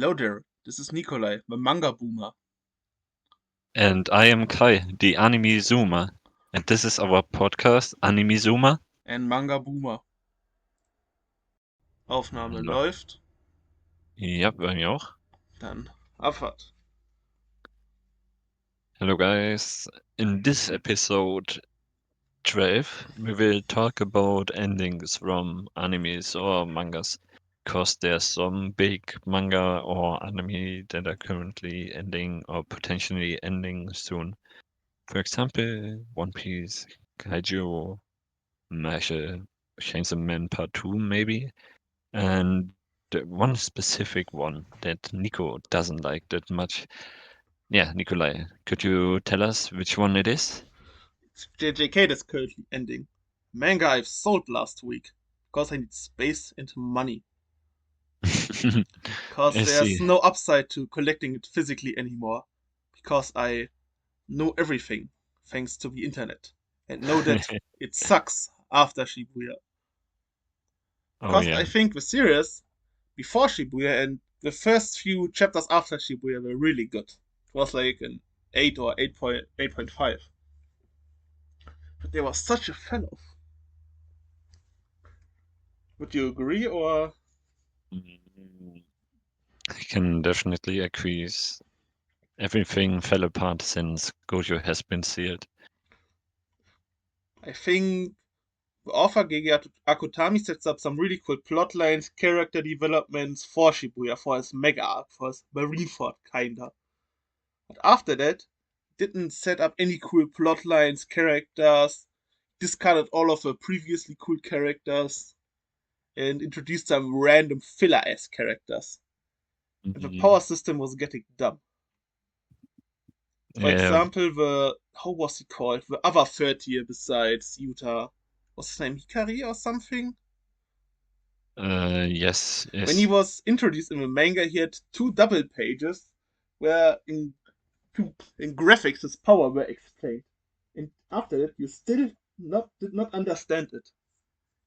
Hello there, this is Nikolai, the manga boomer. And I am Kai, the anime zoomer. And this is our podcast, Anime Zoomer. And Manga Boomer. Aufnahme Hallo. läuft, Ja, bei mir auch. dann Abfahrt. Hello, guys. In this episode 12, we will talk about endings from animes or mangas. Because there's some big manga or anime that are currently ending or potentially ending soon. For example, One Piece, Kaiju, Mashle, Chainsaw Man Part 2, maybe. And the one specific one that Nico doesn't like that much. Yeah, Nikolai, could you tell us which one it is? It's JJK that's currently ending. Manga I've sold last week, because I need space and money. Because I there's see. no upside to collecting it physically anymore. Because I know everything, thanks to the internet. And know that it sucks after Shibuya. Oh Because I yeah. think the series before Shibuya and the first few chapters after Shibuya were really good. It was like an 8 or 8.5. But they were such a fan of. Would you agree or Mm, I can definitely agree. Everything fell apart since Gojo has been sealed. I think the author Gege Akutami sets up some really cool plot lines, character developments for Shibuya, for his mega arc, for his Marineford kinda. But after that, didn't set up any cool plot lines, characters, discarded all of the previously cool characters, and introduced some random filler ass characters. And the Mm, power system was getting dumb. For yeah. example, the how was he called? The other third tier besides Yuta. Was his name Hikari or something? Yes. When he Yes. was introduced in the manga, he had two double pages where in graphics his power were explained. And after that, you still not did not understand it.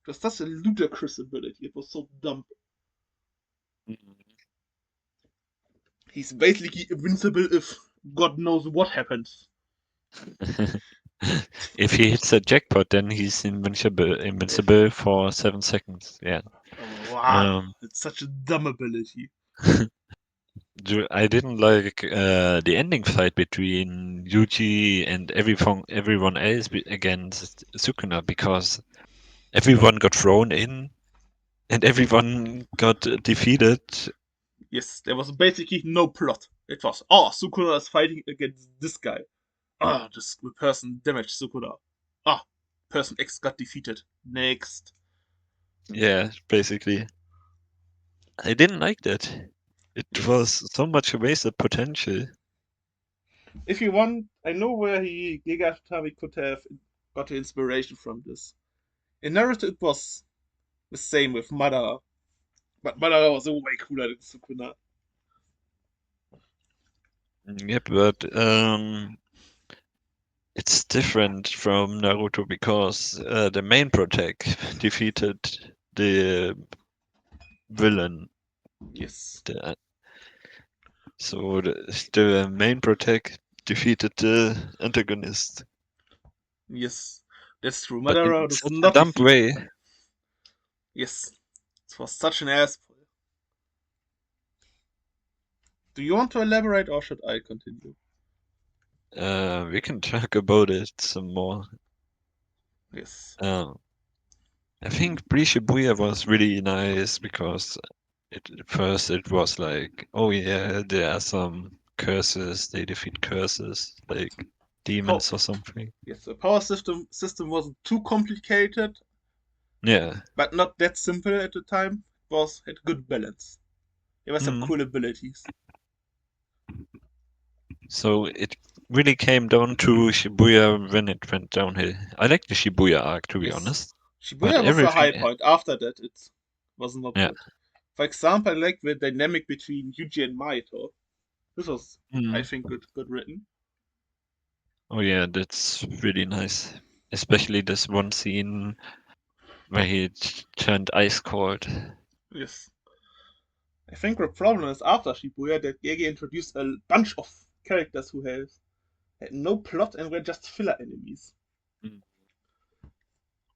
It was such a ludicrous ability. It was so dumb. He's basically invincible if God knows what happens. If he hits a jackpot, then he's invincible for 7 seconds. Yeah. Wow, Um, it's such a dumb ability. I didn't like the ending fight between Yuji and everyone else against Sukuna because everyone got thrown in and everyone got defeated. Yes, there was basically no plot. It was, oh, Sukuna is fighting against this guy. Ah, this person damaged Sukuna. Ah, person X got defeated. Next. Yeah, basically. I didn't like that. It Yes. was so much wasted potential. If you want, I know where Gigatami could have got the inspiration from this. In Naruto, it was the same with Madara. But Madara was way cooler than Sukuna. Yep, but it's different from Naruto because the main protect defeated the villain. Yes. The, so the main protect defeated the antagonist, Yes. That's true. but in Madara does such a not dumb defeat. way. Yes. It was such an ass. Do you want to elaborate or should I continue? We can talk about it some more. Yes. Um, I think Pre-Shibuya was really nice because at first it was like, oh yeah, there are some curses, they defeat curses, like Po- demons or something. yes, the power system wasn't too complicated, Yeah. but not that simple at the time. It was had good balance. There were some Mm. cool abilities. So it really came down to Shibuya when it went downhill. I like the Shibuya arc, to be Yes. honest, but Shibuya was the everything, high point. After that, it was not yeah. good. For example, I like the dynamic between Yuji and Maito. This was, I Mm. think, good written. Oh yeah, that's really nice. Especially this one scene where he turned ice cold. Yes. I think the problem is after Shibuya that Gege introduced a bunch of characters who had no plot and were just filler enemies. Mm.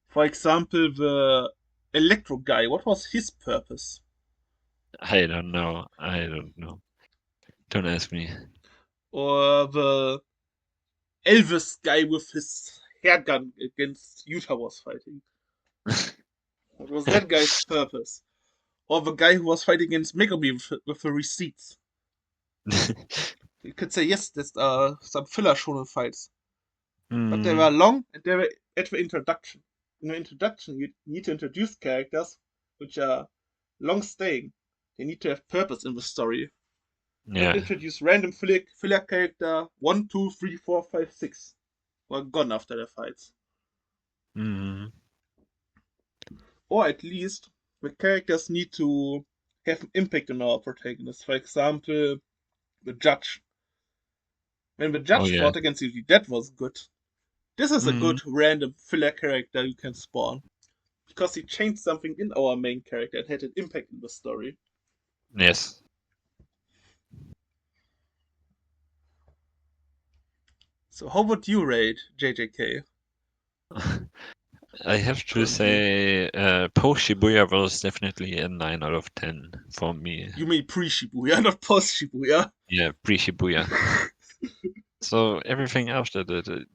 For example, the Electro guy. What was his purpose? I don't know. I don't know. Don't ask me. Or the Elvis guy with his hair gun against Utah was fighting. What was that guy's purpose? Or the guy who was fighting against Megumi with the receipts. You could say yes, there's some filler shonen fights, but they were Mm, long and they were at the introduction. In the introduction, you need to introduce characters which are long staying. They need to have purpose in the story. Not yeah. introduce random filler character 1, 2, 3, 4, 5, 6. Were gone after the fights. Mm, Or at least the characters need to have an impact on our protagonist. For example, the judge. When the oh judge yeah. fought against you, that was good. This is a Mm, good random filler character you can spawn. Because he changed something in our main character and had an impact in the story. yes. So how would you rate JJK I have to currently? say, post Shibuya was definitely a 9 out of 10 for me. You mean pre-Shibuya, not post-Shibuya. Yeah, pre-Shibuya. So everything after that,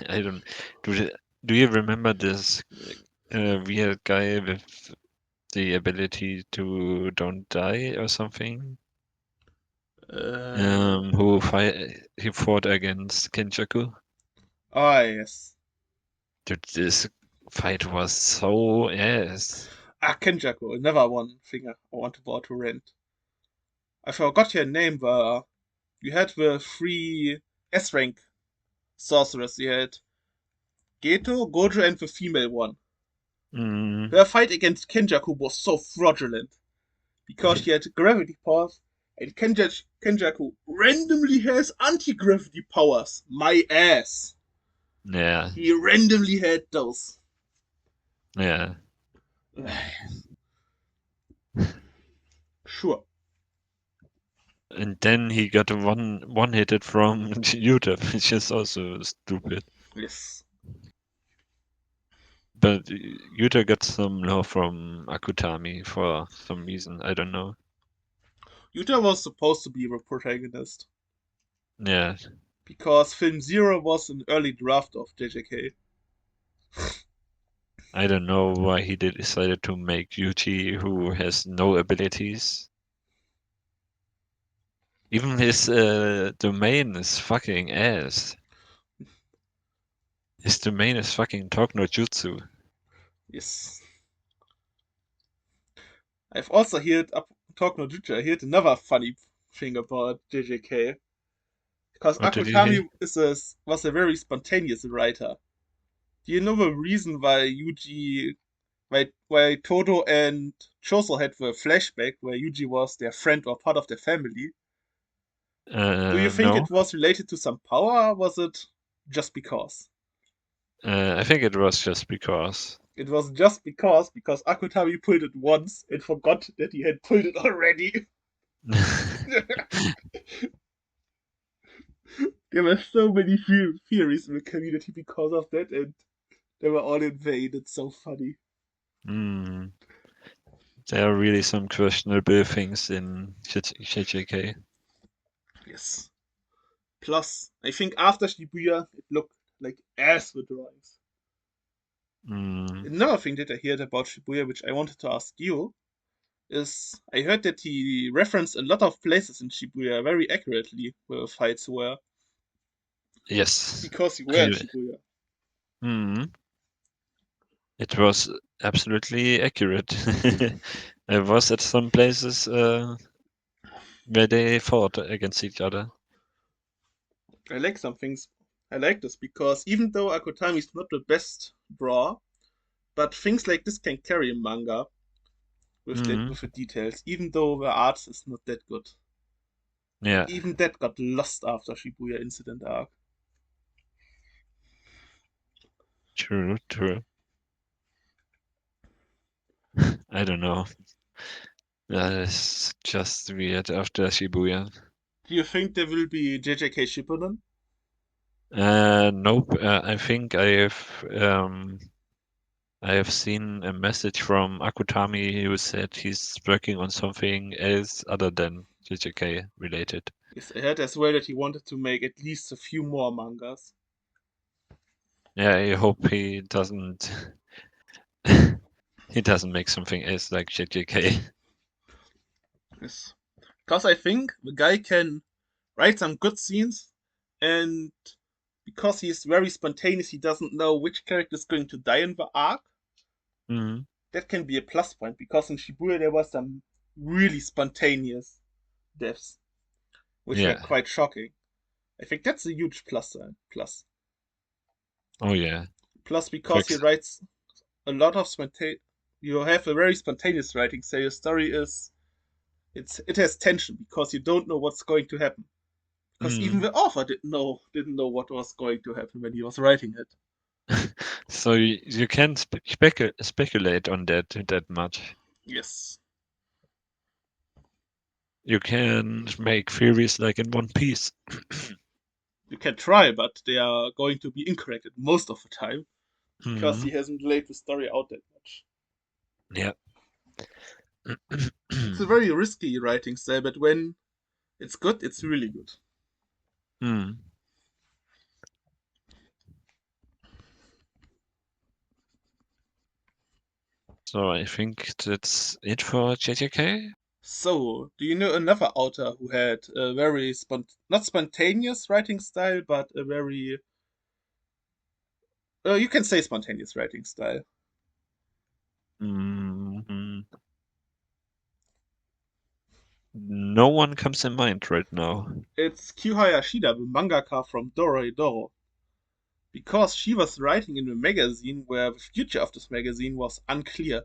I don't. Do the, do you remember this weird guy with the ability to don't die or something? uh, He fought against Kenjaku. yes. Dude, this fight was so ass. Kenjaku, another one thing I want about to rent. I forgot your name, but you had the three S rank sorcerers. You had Geto, Gojo, and the female one. Mm. Her fight against Kenjaku was so fraudulent because she had gravity powers, and Kenjaku randomly has anti gravity powers. My ass. Yeah, He randomly had those. yeah. Sure. And then he got one hit it from Utah, which is also stupid. Yes. But Utah got some love from Akutami for some reason. I don't know. Yuta was supposed to be the protagonist Yeah, because Film Zero was an early draft of JJK. I don't know why he did decided to make Yuji, who has no abilities. Even his domain is fucking ass. His domain is fucking Talk no Jutsu. Yes. I've also heard, talk no Jutsu, I heard another funny thing about JJK. Because What did you hear? Was a very spontaneous writer. Do you know the reason why Toto and Choso had the flashback where Yuji was their friend or part of their family? Do you think No. it was related to some power, or was it just because? I think it was just because. It was just because Akutami pulled it once and forgot that he had pulled it already. There were so many theories in the community because of that, and they were all in vain. It's so funny. Hmm. There are really some questionable things in JJK. Yes. Plus, I think after Shibuya, it looked like ass with drawings. Hmm. Another thing that I heard about Shibuya, which I wanted to ask you, is I heard that he referenced a lot of places in Shibuya very accurately where fights were Yes. because you were in I, Shibuya. hmm. It was absolutely accurate. I was at some places where they fought against each other. I like some things. I like this because even though Akutami is not the best drawer, but things like this can carry a manga Hmm. with the details, even though the art is not that good. And Yeah, even that got lost after Shibuya incident arc. true, true. I don't know. It's just weird after Shibuya. Do you think there will be JJK Shippuden? Nope. I think I have seen a message from Akutami who said he's working on something else other than JJK related. Yes, I heard as well that he wanted to make at least a few more mangas. Yeah, I hope he doesn't he doesn't make something else like JJK. Yes. Because I think the guy can write some good scenes, and because he's very spontaneous, he doesn't know which character is going to die in the arc. Mm, That can be a plus point because in Shibuya there was some really spontaneous deaths, which were yeah. quite shocking. I think that's a huge plus. Oh yeah. Plus For because he ex writes a lot of spontaneous. You have a very spontaneous writing, so your story is it has tension because you don't know what's going to happen. Because even mm. the author didn't know what was going to happen when he was writing it. So you can't speculate on that much. Yes, You can make theories like in One Piece. you can try, but they are going to be incorrect most of the time because Mm, he hasn't laid the story out that much. yeah. It's a very risky writing style, but when it's good, it's really good. Mm. So I think that's it for JJK. So, do you know another author who had a very not spontaneous writing style, but a very you can say spontaneous writing style? Mm, no one comes in mind right now. It's Kyuhaya Shida, the mangaka from Doro, because she was writing in a magazine where the future of this magazine was unclear.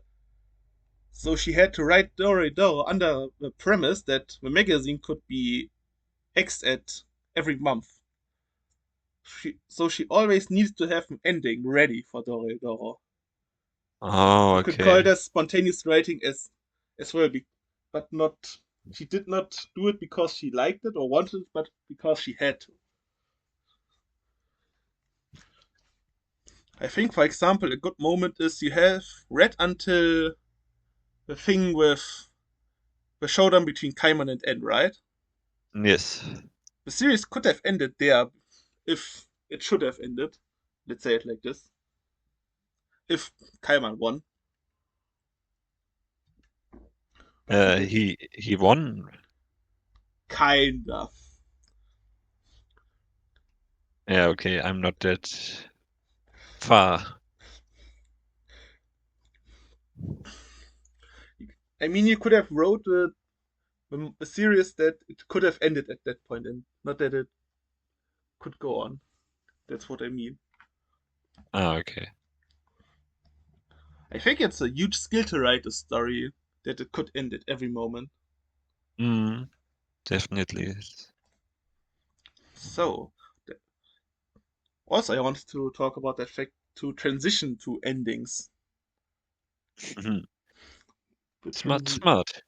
So she had to write Doro under the premise that the magazine could be X'd at every month. So she always needed to have an ending ready for Doro. Oh, You could call okay. that spontaneous writing as well, but not. She did not do it because she liked it or wanted it, but because she had to. I think, for example, a good moment is you have read until the thing with the showdown between Kaiman and En, right? Yes. The series could have ended there if it should have ended. Let's say it like this. If Kaiman won, but he didn't. He won. Kinda. Yeah, okay. I'm not that far. I mean, you could have wrote a series that it could have ended at that point, and not that it could go on. That's what I mean. Ah, okay. I think it's a huge skill to write a story that it could end at every moment. Mm, definitely. So, also, I wanted to talk about that fact to transition to endings Mhm. Smart, between. smart.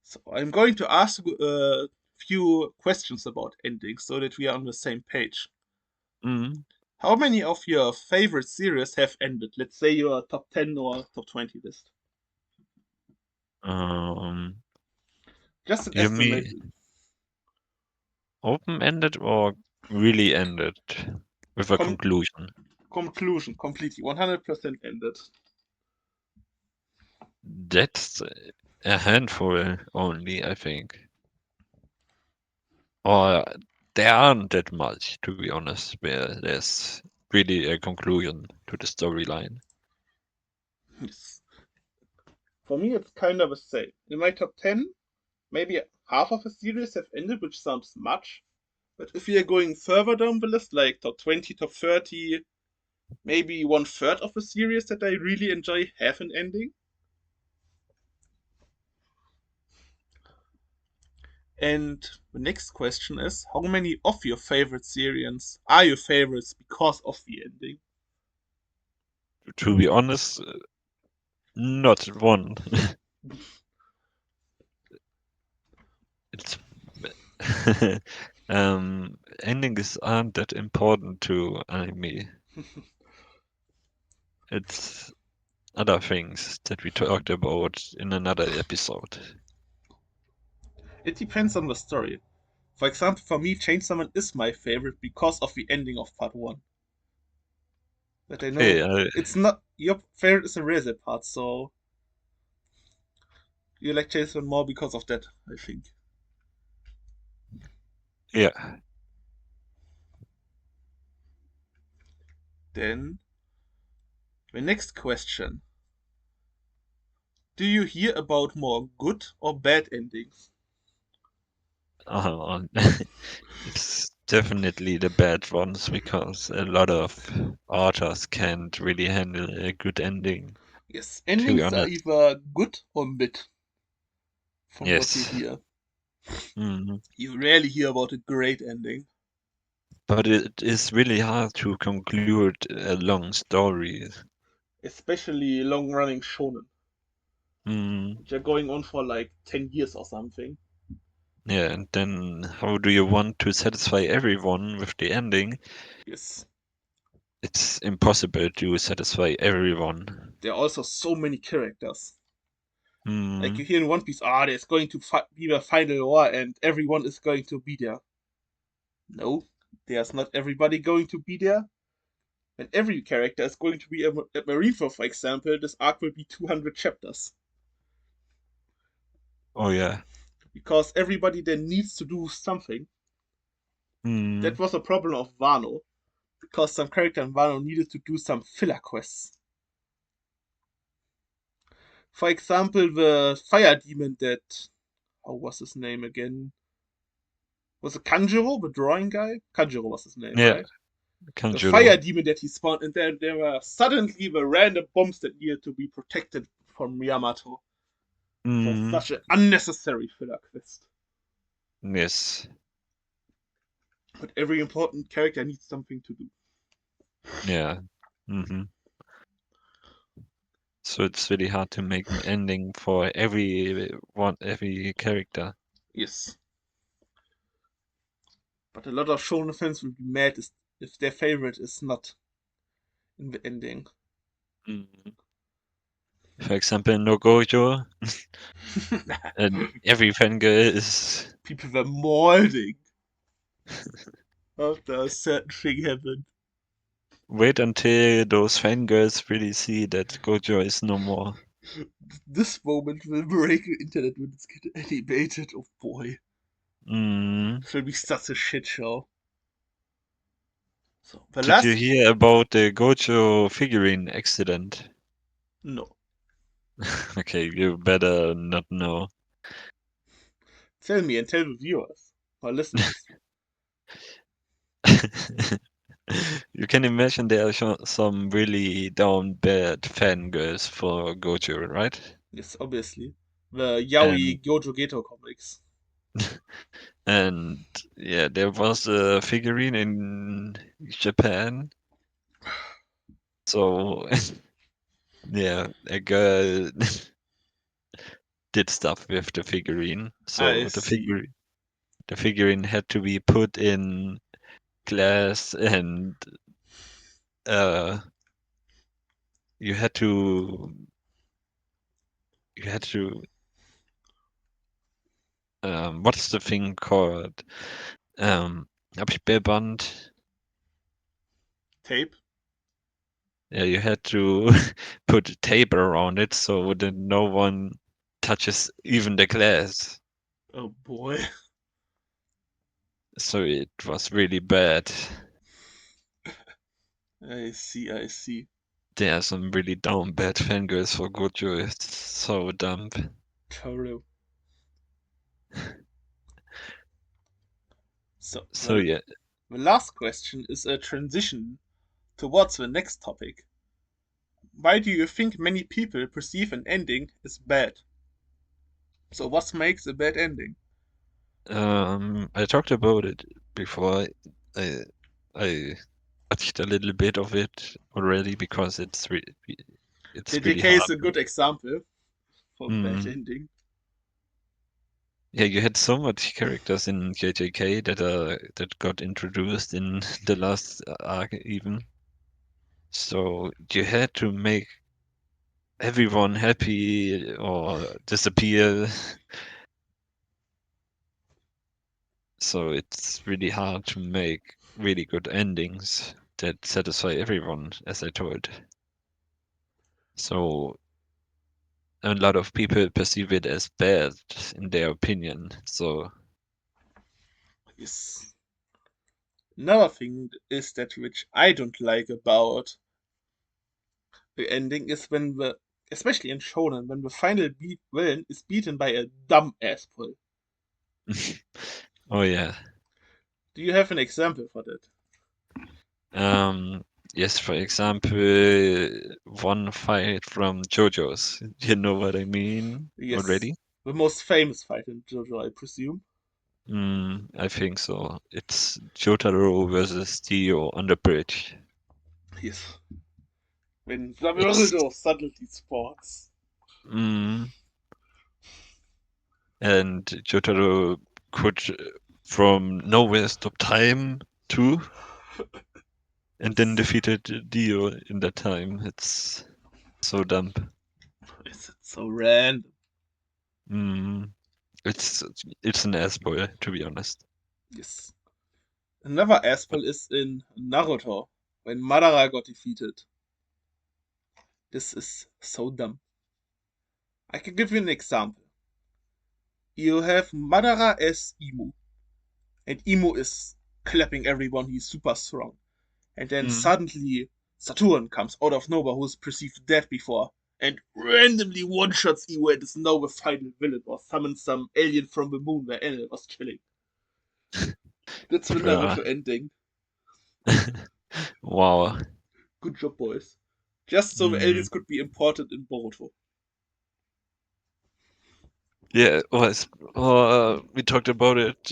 So, I'm going to ask a few questions about endings so that we are on the same page. Mm. How many of your favorite series have ended? Let's say your top 10 or top 20 list. Um, Just an you estimate. mean open-ended or really ended with a Com- conclusion? Conclusion completely 100% ended. That's a handful only, I think. Or there aren't that much, to be honest, where there's really a conclusion to the storyline. Yes. For me, it's kind of the same. In my top 10, maybe half of a series have ended, which sounds much. But if we are going further down the list, like top 20, top 30, maybe one third of a series that I really enjoy have an ending. And the next question is how many of your favorite series are your favorites because of the ending? To be honest, not one. It's endings aren't that important to anime. It's other things that we talked about in another episode. It depends on the story. For example, for me, Chainsaw Summon is my favorite because of the ending of part one. That I Hey, know it's not your favorite is the Reset part, so you like Chainsaw Summon more because of that, I think. yeah. Then the next question: do you hear about more good or bad endings? Uh, it's definitely the bad ones because a lot of authors can't really handle a good ending, Yes, to be endings are honest. either good or mid, from what you Yes. hear. Mm. You rarely hear about a great ending, But it is really hard to conclude a long story. especially long-running shonen, Mm. which are going on for like 10 years or something. Yeah, and then how do you want to satisfy everyone with the ending? Yes, It's impossible to satisfy everyone. there are also so many characters. Like you Mm. hear in One Piece, there's going to be the final war and everyone is going to be there. No, there's not everybody going to be there. And every character is going to be a Marineford, for example. This arc will be 200 chapters. Oh yeah. Because everybody then needs to do something. That Mm. was a problem of Wano. Because some character in Wano needed to do some filler quests. For example, the fire demon that. How was his name again? Was it Kanjuro, the drawing guy? Kanjuro was his name, Yeah, right? The Kanjuro. fire demon that he spawned, and then there were suddenly the random bombs that needed to be protected from Yamato. It was Mm. such an unnecessary filler quest. Yes. But every important character needs something to do. Yeah. Hmm. So it's really hard to make an ending for every character. Yes. But a lot of shonen fans will be mad if their favorite is not in the ending. Mm. For example, no Gojo, and every fangirl is People were molding after a certain thing happened. wait until those fangirls really see that Gojo is no more. This moment will break the internet when it's get animated. Oh boy. Mm. It will be such a shit show. So the Did you last hear about the Gojo figurine accident? no. Okay, you better not know. Tell me and tell the viewers or listeners. You can imagine there are some really down bad fangirls for Gojo, right? Yes, obviously. The And Yaoi Gyojo Geto comics. and yeah, there was a figurine in Japan. So yeah, a girl did stuff with the figurine. I So see. the figurine had to be put in glass and uh you had to you had to what's the thing called? Absperrband. Tape. Yeah, you had to put tape around it so that no one touches even the glass. Oh boy. So it was really bad. I see, I see. There are some really down bad fangirls for Gojo. It's so dumb. Terrible. So So yeah, the last question is a transition towards the next topic. Why do you think many people perceive an ending as bad? So what makes a bad ending? I talked about it before. I I touched a little bit of it already because it's really JJK is hard. a good example for a bad Mm. ending. Yeah, you had so much characters in JJK that got introduced in the last arc even. So you had to make everyone happy or disappear. So it's really hard to make really good endings that satisfy everyone, as I told. So a lot of people perceive it as bad in their opinion. So Yes. Another thing is that which I don't like about the ending is when especially in shonen, when the final villain is beaten by a dumb asshole. oh yeah. Do you have an example for that? Um, yes, for example, one fight from JoJo's. You know what I mean Yes, already? the most famous fight in JoJo, I presume. I think so. It's Jotaro versus Dio on the bridge. Yes, when the It's world of suddenly sports. mm, and Jotaro could from nowhere stop time too, and then Yes, defeated Dio in that time. It's so dumb. it's so random. Mm, it's it's an ass boy, to be honest. Yes. Another asshole is in Naruto, when Madara got defeated. This is so dumb. I can give you an example. You have Madara as Imu, and Imu is clapping everyone, he's super strong. And then Mm. suddenly Saturn comes out of nowhere, who's perceived dead before, and randomly one shots Imu and is now the final villain, or summons some alien from the moon where Enel was chilling. That's the Bruh. Naruto ending. Wow. Good job, boys. Just so the Mm. aliens could be imported in Boruto. Yeah, we talked about it.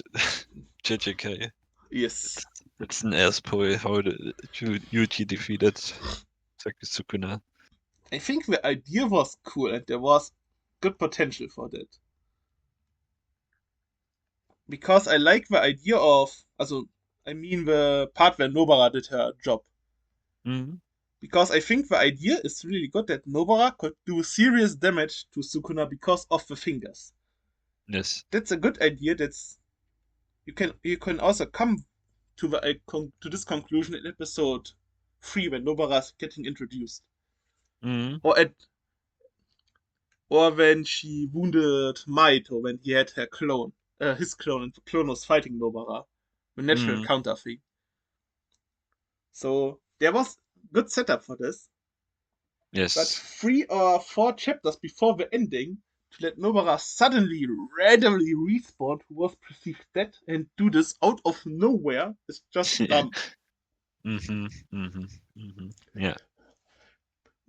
JJK. Yes. It's it's an ass boy how the Yuji defeated Sukuna. I think the idea was cool and there was good potential for that. Because I like the idea of, I mean the part where Nobara did her job. Mm. Because I think the idea is really good that Nobara could do serious damage to Sukuna because of the fingers. Yes. That's a good idea. That's you can also come to to this conclusion in episode 3 when Nobara's getting introduced, Mm. or at or when she wounded Maito when he had her clone, his clone, and the clone was fighting Nobara, the natural Mm. counter thing. So there was good setup for this. But Yes. 3 or 4 chapters before the ending, to let Nobara suddenly randomly respawn who was perceived dead and do this out of nowhere is just Yeah. dumb. Mm-hmm. Mm-hmm. Mm-hmm. Yeah.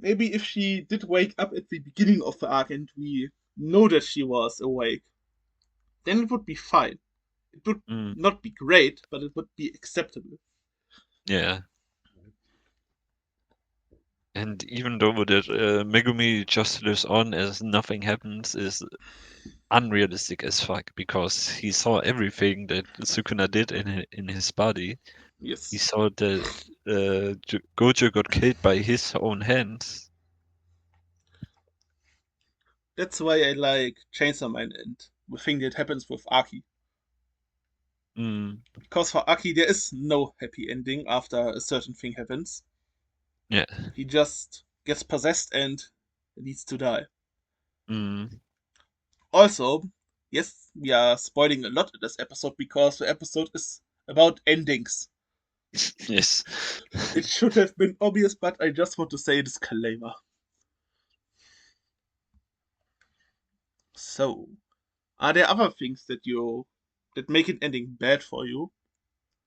Maybe if she did wake up at the beginning of the arc and we know that she was awake, then it would be fine. It would Mm. not be great, but it would be acceptable. Yeah. And even though that Megumi just lives on as nothing happens is unrealistic as fuck because he saw everything that Sukuna did in his body. He Yes. saw that Gojo got killed by his own hands. That's why I like Chainsaw Man and the thing that happens with Aki. Mm, Because for Aki, there is no happy ending after a certain thing happens. yeah. He just gets possessed and needs to die. Mm, Also, yes, we are spoiling a lot in this episode because the episode is about endings. yes. It should have been obvious, but I just want to say a disclaimer. So, are there other things that make an ending bad for you?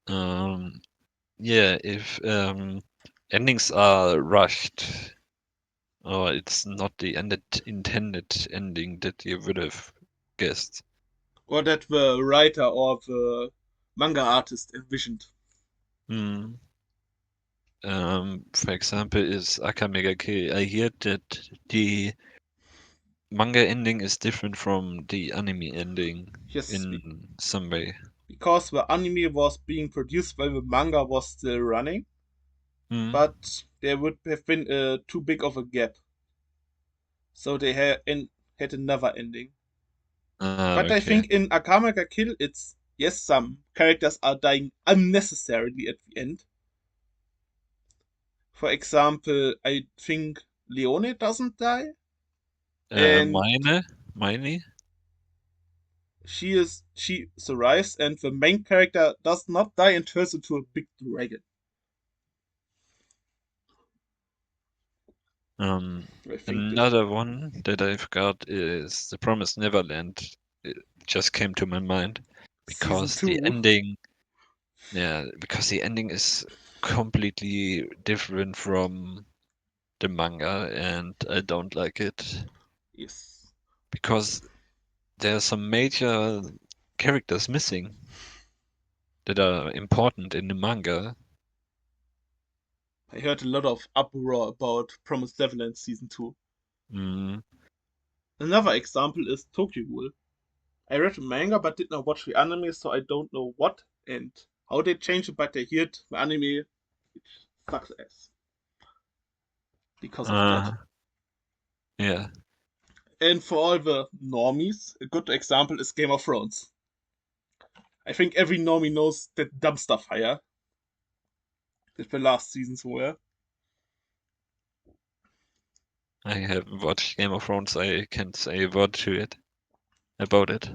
um, yeah, if endings are rushed or it's not the intended ending that you would have guessed. Or that the writer or the manga artist envisioned? Mm, for example, is Akamegake. I hear that the manga ending is different from the anime ending Yes, in some way. because the anime was being produced while the manga was still running, Hmm. but there would have been too big of a gap, so they had another ending. Ah, But I okay. think in Akame ga Kill, it's yes, some characters are dying unnecessarily at the end. For example, I think Leone doesn't die, and Meine? she survives, and the main character does not die and turns into a big dragon. Um, I think that Another one that I've got is The Promised Neverland. It just came to my mind season because the two. ending, yeah, because the ending is completely different from the manga, and I don't like it Yes, because there are some major characters missing that are important in the manga. I heard a lot of uproar about Promised Neverland season two. Mm, Another example is Tokyo Ghoul. I read the manga but did not watch the anime, so I don't know what and how they changed it. But I heard the anime, which sucks ass because of that. uh, yeah, And for all the normies, a good example is Game of Thrones. I think every normie knows that dumpster fire that the last seasons were. I haven't watched Game of Thrones. I can't say a word to it about it.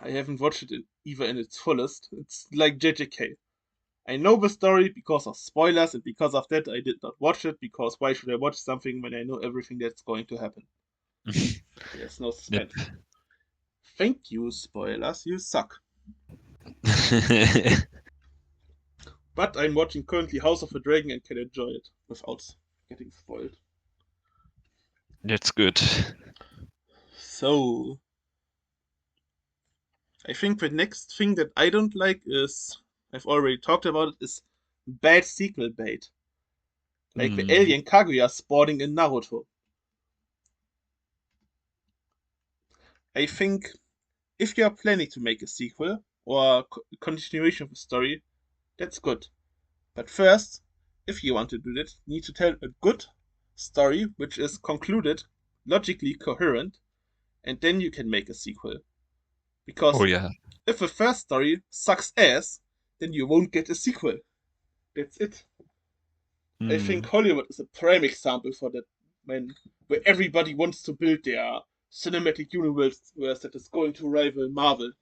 I haven't watched it either in its fullest. It's like JJK. I know the story because of spoilers, and because of that, I did not watch it. Because why should I watch something when I know everything that's going to happen? There's no Yep. suspense. Thank you, spoilers. You suck. But I'm watching currently House of the Dragon and can enjoy it without getting spoiled. That's good. So, I think the next thing that I don't like is I've already talked about it is bad sequel bait. Like the Mm. alien Kaguya spawning in Naruto. I think if you are planning to make a sequel or a continuation of a story, that's good. But first, if you want to do that, you need to tell a good story which is concluded, logically coherent, and then you can make a sequel. Oh Because yeah. if the first story sucks ass, then you won't get a sequel. That's it. I think Mm. Hollywood is a prime example for that, when where everybody wants to build their cinematic universe that is going to rival Marvel.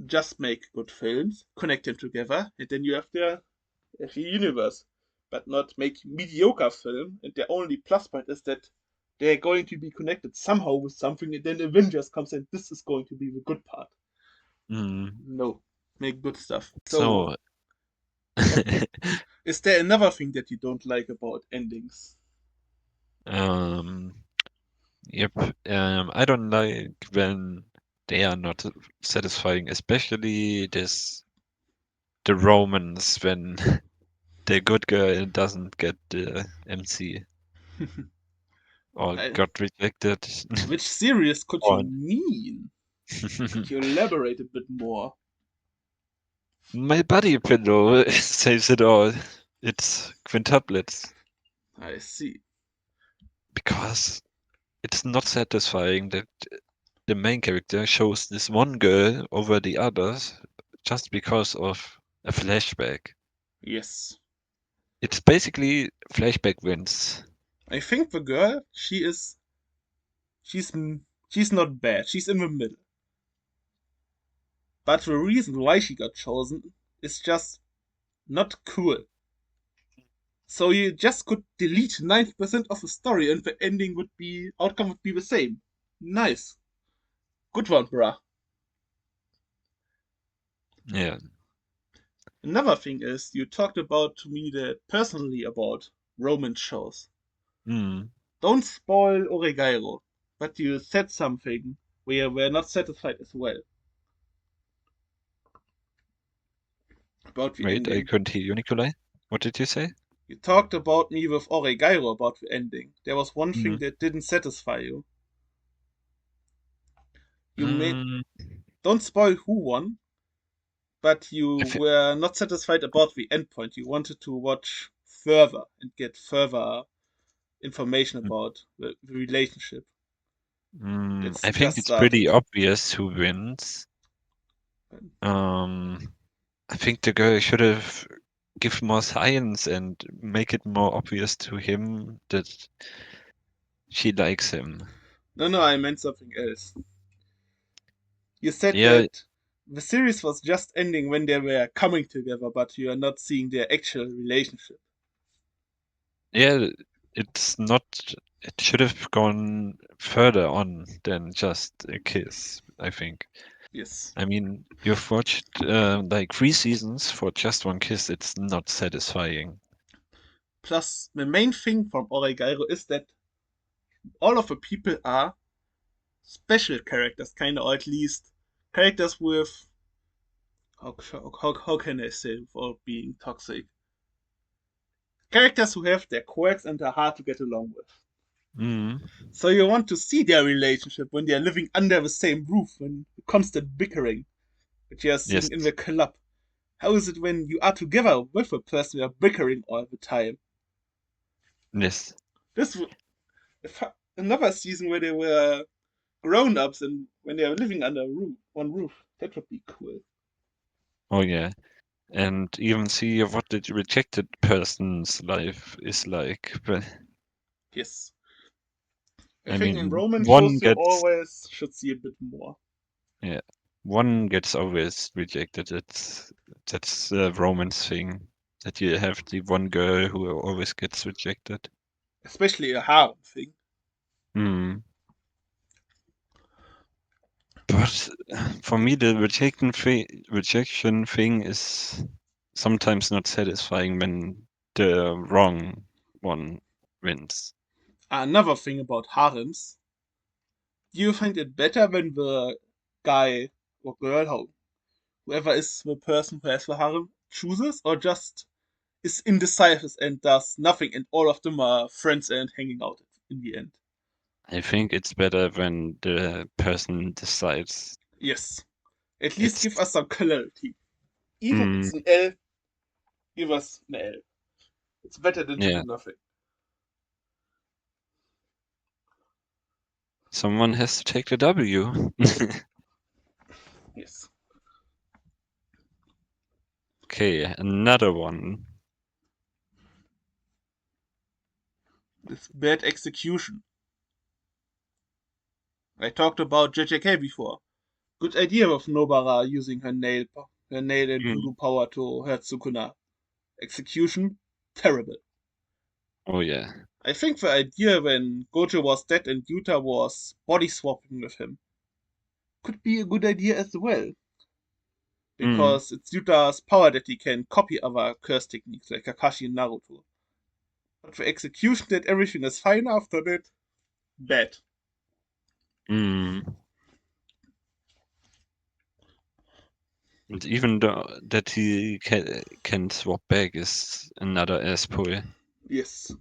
Just make good films, connect them together, and then you have their universe. But not make mediocre film, and their only plus point is that they're going to be connected somehow with something, and then Avengers comes and this is going to be the good part. Mm. No, make good stuff. So, So, yep. Is there another thing that you don't like about endings? um, yep. I don't like when they are not satisfying, especially the romance when the good girl doesn't get the MC or I, got rejected. which series could you Or mean? Could you elaborate a bit more? my buddy pillow says it all. It's quintuplets I see. because it's not satisfying that the main character shows this one girl over the others just because of a flashback. Yes. It's basically flashback wins. I think the girl, she's she's not bad. She's in the middle. But the reason why she got chosen is just not cool. So you just could delete 90% of the story and the ending would be outcome would be the same. Nice. Good one, bruh. Yeah. Another thing is you talked about to me that personally about romance shows. Mm. Don't spoil Oregairo, but you said something where you were not satisfied as well about the Wait, I ending. couldn't hear you, Nikolai. What did you say? You talked about me with Oregairo about the ending. There was one thing Mm. that didn't satisfy you. You made Mm, don't spoil who won, but you I thi- were not satisfied about the endpoint. You wanted to watch further and get further information about the relationship. It's I think just it's pretty started. obvious who wins. Um, I think the girl should have give more science and make it more obvious to him that she likes him. No, no, I meant something else. You said Yeah, that the series was just ending when they were coming together, but you are not seeing their actual relationship. yeah, it's not. It should have gone further on than just a kiss, I think. Yes. I mean, you've watched like 3 seasons for just one kiss. It's not satisfying. Plus, the main thing from Oregairo is that all of the people are special characters, kind of, or at least characters with how can I say without being toxic? Characters who have their quirks and are hard to get along with. Mm, So you want to see their relationship when they are living under the same roof, when constant bickering, which you are yes, seeing in the club. How is it when you are together with a person you are bickering all the time? yes. This another season where they were grown-ups and when they are living under one roof. That would be cool. Oh yeah. And even see what the rejected person's life is like. But Yes. I I think in mean, romance one shows you gets always should see a bit more. yeah, one gets always rejected. That's a romance thing that you have the one girl who always gets rejected. Especially a harem thing. Hmm. But for me, the rejection thing is sometimes not satisfying when the wrong one wins. Another thing about harems, do you find it better when the guy or girl, whoever is the person who has the harem, chooses or just is indecisive and does nothing and all of them are friends and hanging out in the end? I think it's better when the person decides. Yes. At least It's give us some clarity. Even mm, it's an L, give us an L. It's better than to do yeah, nothing. someone has to take the W. Yes. Okay, another one. This bad execution. I talked about JJK before. Good idea of Nobara using her nail and Mm. voodoo power to hurt Sukuna. Execution, terrible. Oh yeah. I think the idea when Gojo was dead and Yuta was body swapping with him could be a good idea as well, Mm. because it's Yuta's power that he can copy other curse techniques like Kakashi and Naruto. But the execution that everything is fine after that, bad. Mm. And even though that he can swap back is another ass pull. Yes.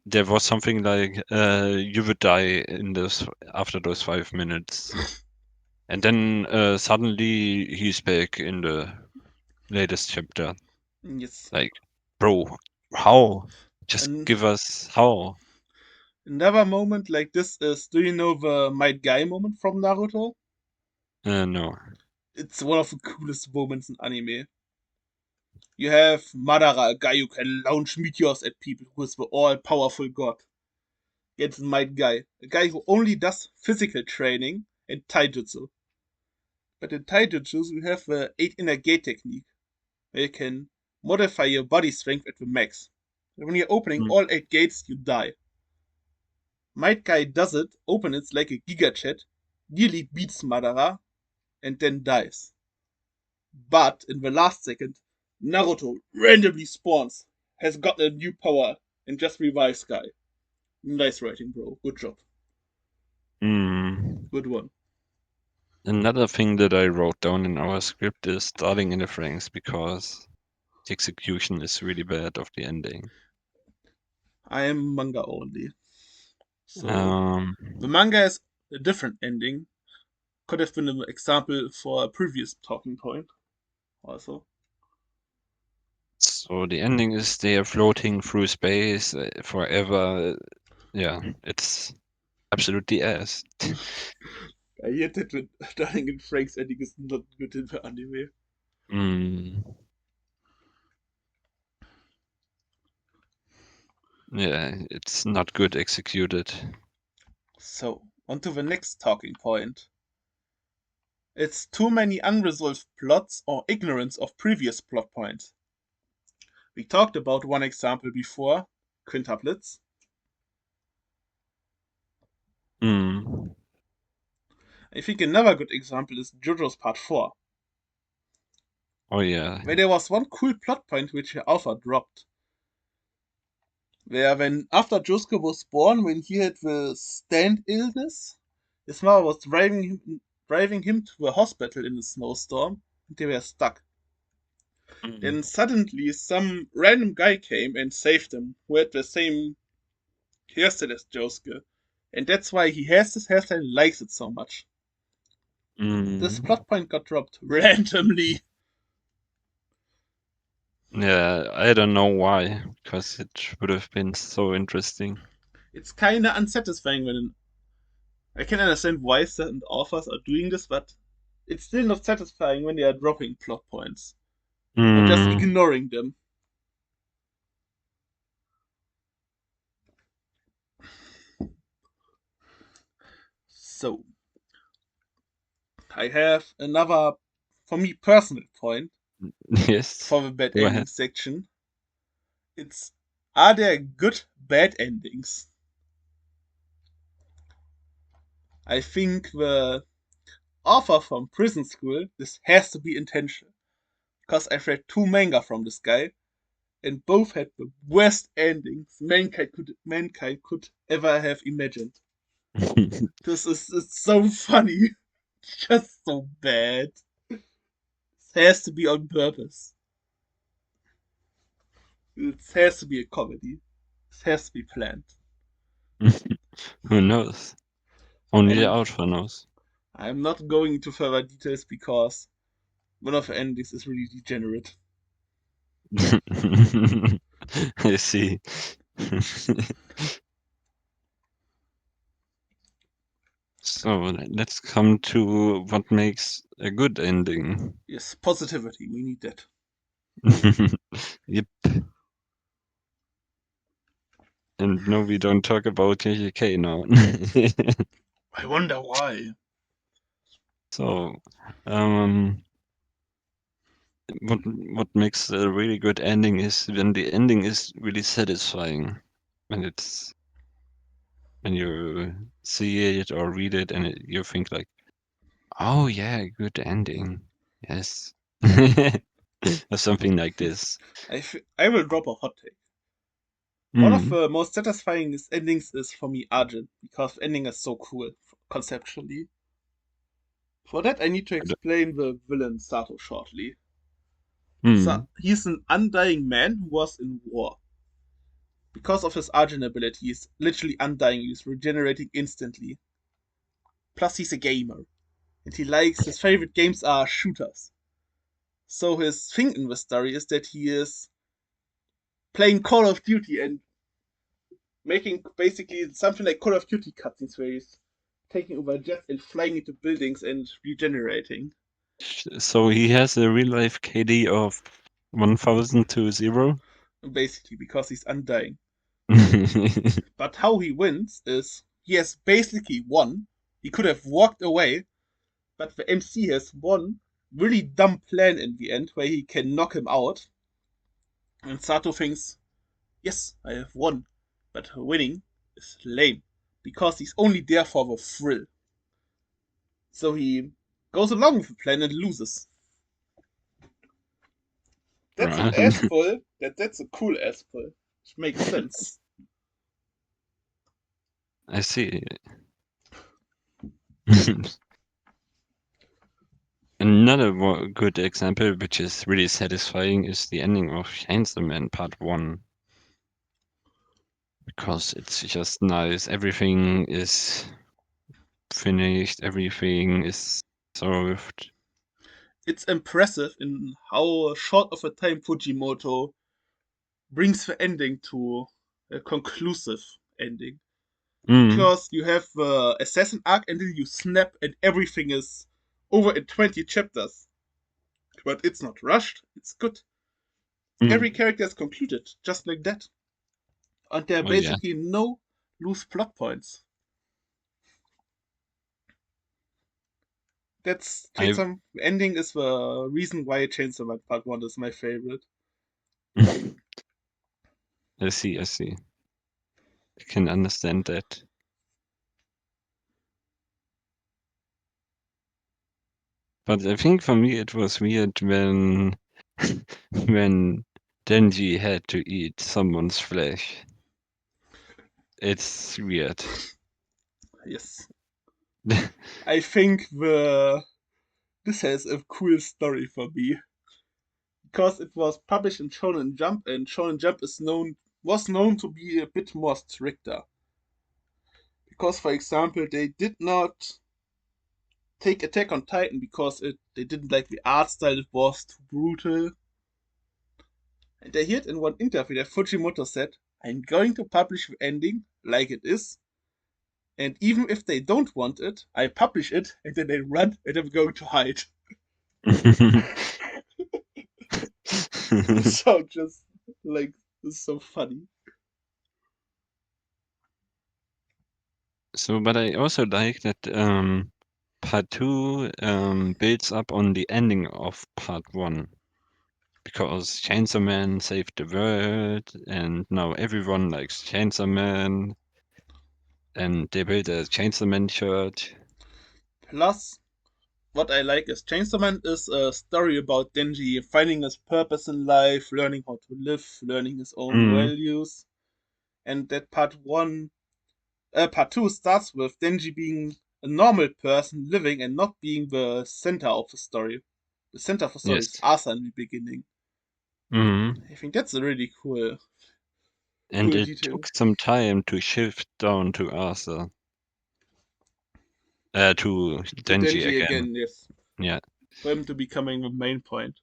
There was something like you would die in this after those 5 minutes, and then suddenly he's back in the latest chapter. Yes. Like, bro, how? Just And give us how? another moment like this is, do you know the Might Guy moment from Naruto? No. It's one of the coolest moments in anime. You have Madara, a guy who can launch meteors at people, who is the all-powerful god. Gets Might Guy, a guy who only does physical training and taijutsu. But in taijutsu, you have the 8 inner gate technique, where you can modify your body strength at the max. When you're opening Mm. all 8 gates, you die. Might Guy does it, opens it like a Giga Chat, nearly beats Madara, and then dies. But in the last second, Naruto randomly spawns, has got a new power, and just revives Guy. Nice writing, bro. Good job. Mm. Good one. Another thing that I wrote down in our script is starting in the Franks because the execution is really bad of the ending. I am manga only. So Um, the manga has a different ending. Could have been an example for a previous talking point, also. so the ending is they are floating through space forever. Yeah, it's absolutely ass. I hear that Darling and Frank's ending is not good in the anime. Mm, yeah, it's not good executed. So, on to the next talking point. It's too many unresolved plots or ignorance of previous plot points. We talked about one example before, quintuplets. Mm, I think another good example is JoJo's Part 4, oh yeah. where there was one cool plot point which the author dropped. Where when after Josuke was born, when he had the stand illness, his mother was driving him to the hospital in a snowstorm, and they were stuck. Mm, Then suddenly some random guy came and saved them, who had the same hairstyle as Josuke. And that's why he has this hairstyle and likes it so much. This mm. plot point got dropped randomly. Yeah, I don't know why, because it would have been so interesting. It's kinda unsatisfying when I can understand why certain authors are doing this, but it's still not satisfying when they are dropping plot points or just Mm, ignoring them. So, I have another, for me, personal point yes, for the bad go ahead. ending section. It's, are there good bad endings? I think the author from Prison School, this has to be intentional. Because I've read two manga from this guy, and both had the worst endings mankind could ever have imagined. This is it's so funny. Just so bad. It has to be on purpose. It has to be a comedy. It has to be planned. Who knows? Only the And author knows. I'm not going into further details because one of the endings is really degenerate. I see. So let's come to what makes a good ending. Yes, positivity. We need that. Yep. And no, we don't talk about JJK now. I wonder why. So, um, what makes a really good ending is when the ending is really satisfying. When it's when you see it or read it and you think like, oh yeah, good ending. Yes. Or something like this. I will drop a hot take. One of Mm. the most satisfying endings is for me Arjun, because the ending is so cool conceptually. For that, I need to explain the villain Sato shortly. Mm. He's an undying man who was in war. Because of his Arjun ability, he's literally undying, he's regenerating instantly. Plus, he's a gamer, and his favorite games are shooters. So his thing in the story is that he is playing Call of Duty and making basically something like Call of Duty cutscenes where he's taking over jets and flying into buildings and regenerating. So he has a real life KD of 1000 to 0. Basically, because he's undying. But how he wins is he has basically won. He could have walked away, but the MC has one really dumb plan in the end where he can knock him out. And Sato thinks, yes, I have won. But winning is lame because he's only there for the thrill. So he goes along with the plan and loses. That's an Right. ass pull. That's a cool ass pull. Which makes sense. I see. Another good example, which is really satisfying, is the ending of Chainsaw Man Part 1. Because it's just nice. Everything is finished, everything is solved. It's impressive in how short of a time Fujimoto brings the ending to a conclusive ending. Mm. Because you have the assassin arc and then you snap and everything is over in 20 chapters. But it's not rushed, it's good. Every Mm. character is concluded, just like that. And there are Oh yeah. basically no loose plot points. That's I Chainsaw ending is the reason why Chainsaw Man Part 1 is my favorite. I see, I see. I can understand that. But I think for me it was weird when when Denji had to eat someone's flesh. It's weird. Yes. I think the this has a cool story for me. Because it was published in Shonen Jump and Shonen Jump was known to be a bit more stricter. Because for example they did not take Attack on Titan because they didn't like the art style, it was too brutal. And I heard in one interview that Fujimoto said, I'm going to publish the ending like it is, and even if they don't want it, I publish it and then they run and I'm going to hide. So just like it's so funny. So, but I also like that part 2 builds up on the ending of part 1 because Chainsaw Man saved the world and now everyone likes Chainsaw Man and they built a Chainsaw Man shirt. Plus, what I like is Chainsaw Man is a story about Denji finding his purpose in life, learning how to live, learning his own Mm, values, and that part two starts with Denji being a normal person living and not being the center of the story. The center of the story is yes. Asa in the beginning. Mm. I think that's a really And cool it detail. took some time to shift down to Arthur, to To Denji Denji again. again, yes, Yeah. for him to becoming the main point.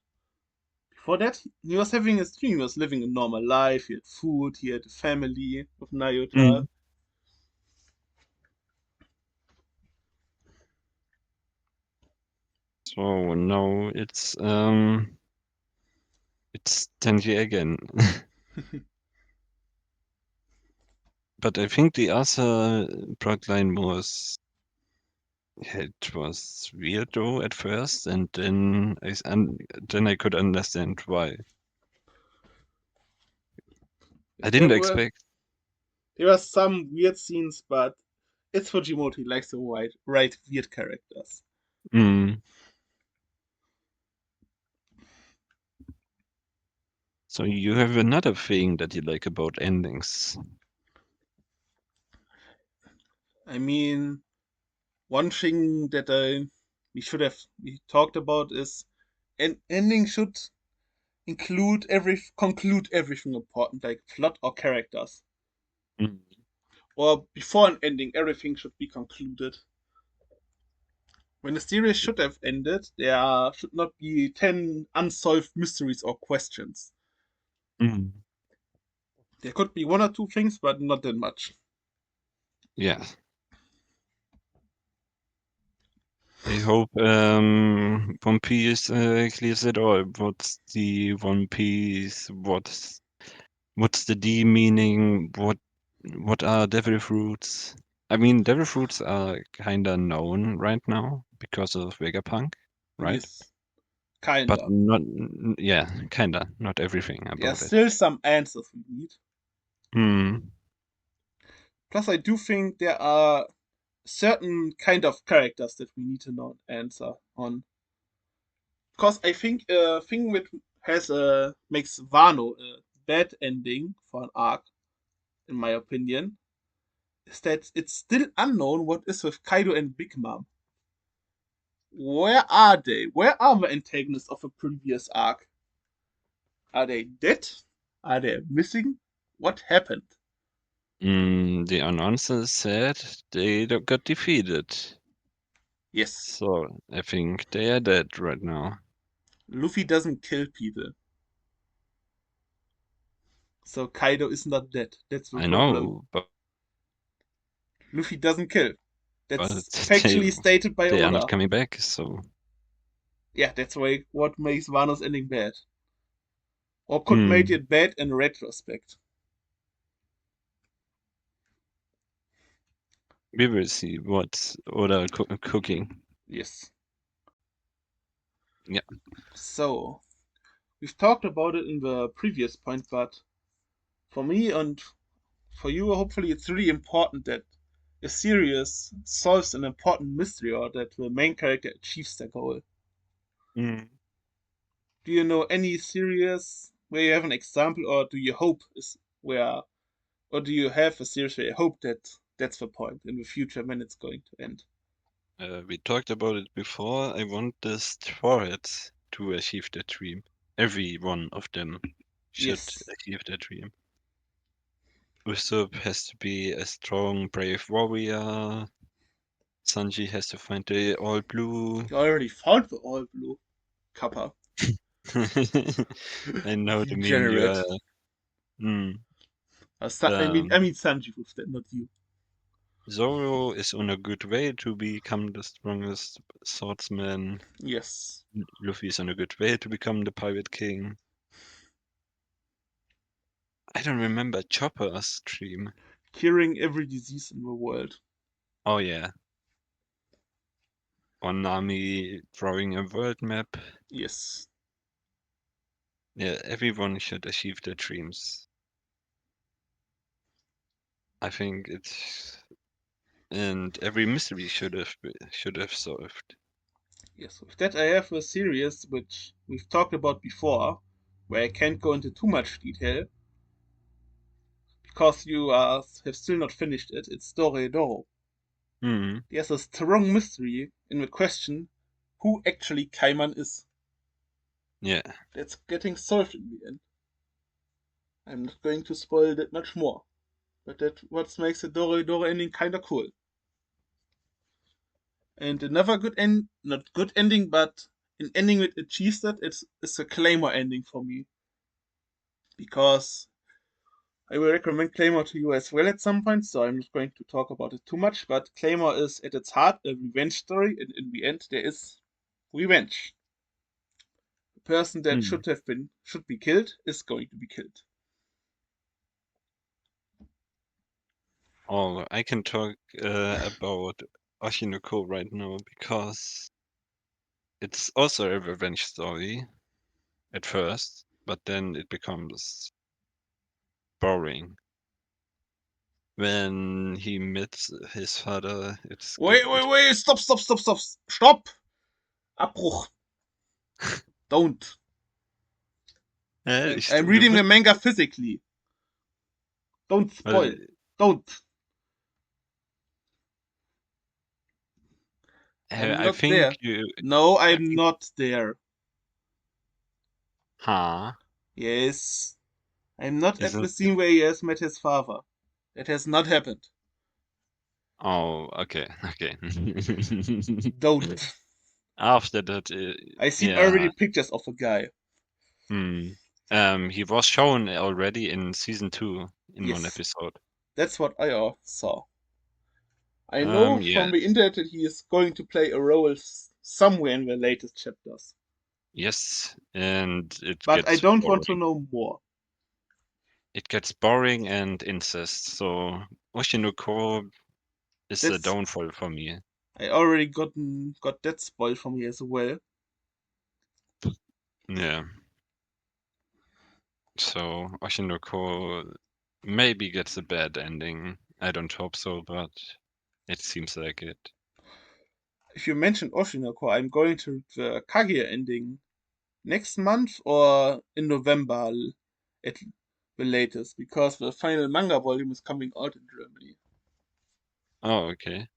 Before that, he was having his dream. He was living a normal life. He had food. He had a family with Nayota. Mm. So now it's Denji again. But I think the other plotline it was weird though at first, and then I could understand why. I there didn't were expect. there were some weird scenes, but it's Fujimoto. He likes to write weird characters. Mm. So you have another thing that you like about endings. I mean, one thing that we talked about is an ending should conclude everything important, like plot or characters. Mm. Or before an ending, everything should be concluded. When the series should have ended, there should not be 10 unsolved mysteries or questions. Mm. There could be one or two things, but not that much. Yeah. I hope One Piece clears it all. What's the One Piece? What's the D meaning? What are devil fruits? I mean, devil fruits are kinda known right now because of Vegapunk, right? Yes, But kinda. not, yeah, kinda, not everything There are about it. still some answers we need. Hmm. Plus, I do think there are certain kind of characters that we need to know answer on. Because I think a thing which has a makes Wano a bad ending for an arc, in my opinion, is that it's still unknown what is with Kaido and Big Mom. Where are they? Where are the antagonists of a previous arc? Are they dead? Are they missing? What happened? The announcer said they got defeated. Yes, So I think they are dead right now. Luffy doesn't kill people, so Kaido is not dead. That's the I problem. know, but Luffy doesn't kill. That's they factually stated by they are not Oda. coming back. So Yeah, that's why what makes Wano's ending bad. Or could make hmm, it bad in retrospect. we will see what's Oda cooking. Yes. Yeah. So, we've talked about it in the previous point, but for me and for you, hopefully, it's really important that a series solves an important mystery or that the main character achieves their goal. Mm. Do you know any series where you have an example, or do you hope is where, or do you have a series where you hope that that's the point in the future when it's going to end? We talked about it before. I want the Straw-Hats to achieve their dream. Every one of them should Yes, achieve their dream. Usopp has to be a strong, brave warrior. Sanji has to find the all blue. you already found the all blue kappa. I know You the meme you are. degenerate. Hmm. I mean Sanji with that, not you. Zoro is on a good way to become the strongest swordsman. Yes, Luffy is on a good way to become the Pirate King. I don't remember Chopper's dream. curing every disease in the world. Oh yeah, on Nami drawing a world map. Yes, Yeah, everyone should achieve their dreams. I think it's and every mystery should have solved. yes. With that, I have a series which we've talked about before, where I can't go into too much detail because you have still not finished it. It's Doro. Hmm. There's a strong mystery in the question who actually Kaiman is. Yeah. That's getting solved in the end. I'm not going to spoil that much more, but that what makes the Doro ending kinda cool. And another good end, not good ending, but an ending that achieves that, it's a Claymore ending for me. Because I will recommend Claymore to you as well at some point, so I'm not going to talk about it too much, but Claymore is at its heart a revenge story, and in the end there is revenge. The person that Hmm. should be killed is going to be killed. Oh, I can talk about Oshinoko right now because it's also a revenge story at first, but then it becomes boring. When he meets his father, it's good. Wait, stop! Abbruch. Don't. I'm Du reading the bist, manga physically. Don't weil, spoil. Don't. I'm I not think there. No, I I'm think, not there. huh? Yes. I'm not at the Isn't, scene where he has met his father. That has not happened. oh, okay, okay. Don't. After that, I seen already yeah, pictures of a guy. hmm. He was shown already in season 2 in one Yes, episode. that's what I saw. I know Yeah, from the internet that he is going to play a role somewhere in the latest chapters. yes, and But I don't want to know more. it gets boring and incest. So Oshinoko is a That's downfall for me. I already got that spoiled for me as well. Yeah. So Oshinoko maybe gets a bad ending. I don't hope so, but it seems like it. If you mention Oshinoko, I'm going to the Kaguya ending next month or in November at the latest because the final manga volume is coming out in Germany Oh, okay.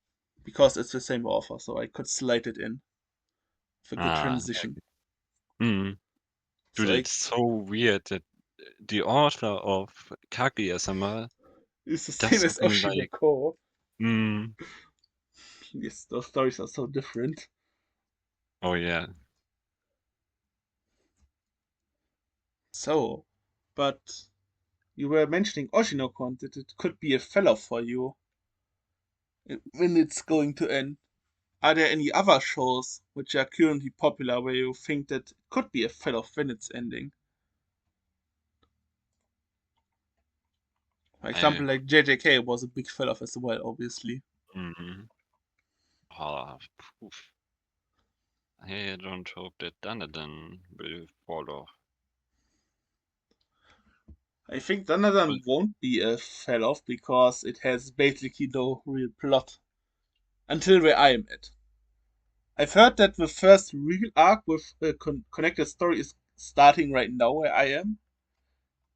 because it's the same author, so I could slide it in. with a good Ah, transition. mm. So Dude, it's so weird that the author of Kaguya-sama it's the does same as something like, Oshimoko. mm, Yes, those stories are so different. oh yeah, So, but you were mentioning Oshinoko that it could be a fell off for you when it's going to end. Are there any other shows which are currently popular where you think that it could be a fell off when it's ending? For I, example, like JJK was a big fell off as well, obviously. mm, oh, poof. I don't hope that Danadan will fall off. I think But, Danadan won't be a fell off because it has basically no real plot until where I am at. I've heard that the first real arc with a connected story is starting right now where I am,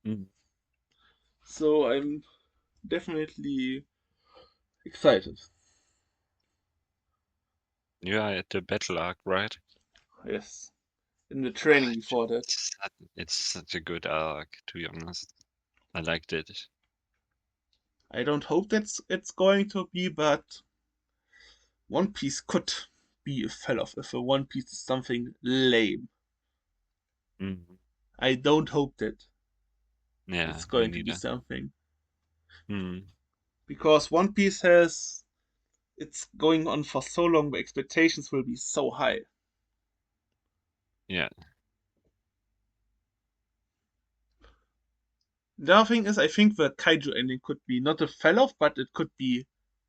mm, so I'm definitely excited. you are at the battle arc, right? Yes, in the Ah, training before that. it's such a good arc, to be honest. I liked it. I don't hope that's it's going to be, but One Piece could be a fell off if a One Piece is something lame. Mm, I don't hope that yeah, it's me going to be neither. something Mm, because One Piece has it's going on for so long, the expectations will be so high. yeah, The other thing is, I think the Kaiju ending could be not a fell off, but it could be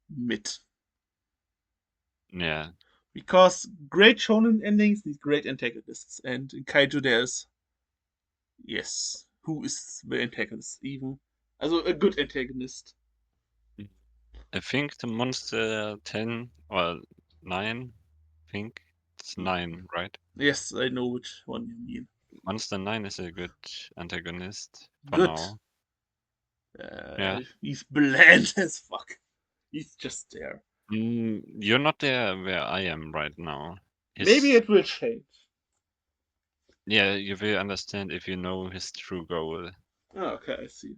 mid. yeah, Because great shonen endings need great antagonists, and in Kaiju there's yes, who is the antagonist even? Also a good antagonist. mm. I think the Monster 10 or 9, I think it's 9, right? Yes, I know which one you mean. Monster 9 is a good antagonist for Good. now. Yeah. He's bland as fuck. He's just there. You're not there where I am right now. Maybe His, it will change. yeah, you will understand if you know his true goal. Oh, okay, I see.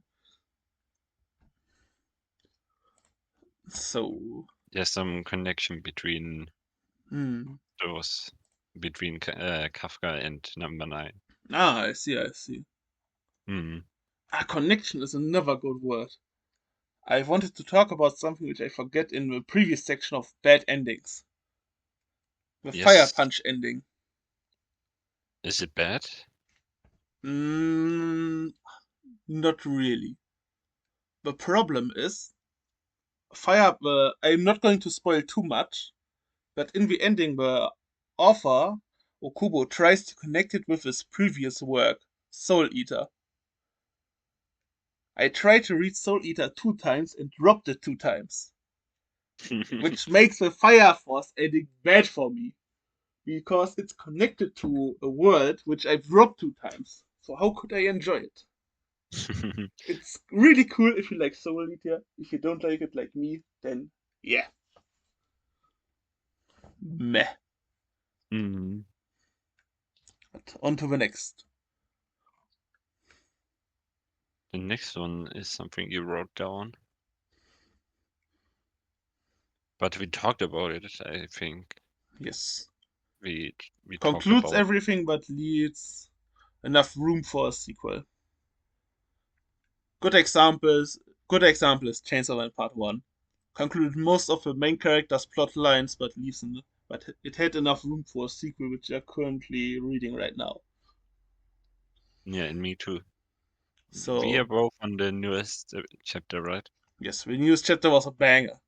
So, There's some connection between hmm. those, between Kafka and number 9. Ah, I see, I see. Hmm. Ah, connection is another good word. I wanted to talk about something which I forget in the previous section of bad endings. The Fire Yes. Punch ending. Is it bad? Mm, not really. The problem is, Fire. I'm not going to spoil too much, but in the ending, the author, Okubo, tries to connect it with his previous work, Soul Eater. I tried to read Soul Eater 2 times and dropped it 2 times, which makes the Fire Force ending bad for me because it's connected to a world which I've dropped 2 times. So how could I enjoy it? It's really cool if you like Soul Eater. If you don't like it like me, then yeah, meh. Hmm. But on to the next. The next one is something you wrote down, but we talked about it, I think. Yes. We talked Concludes about everything but leaves enough room for a sequel. Good examples. Good example is Chainsaw Man Part One. Concluded most of the main characters' plot lines, but it had enough room for a sequel, which we are currently reading right now. yeah, and me too. We are So both on the newest chapter, right? yes, the newest chapter was a banger,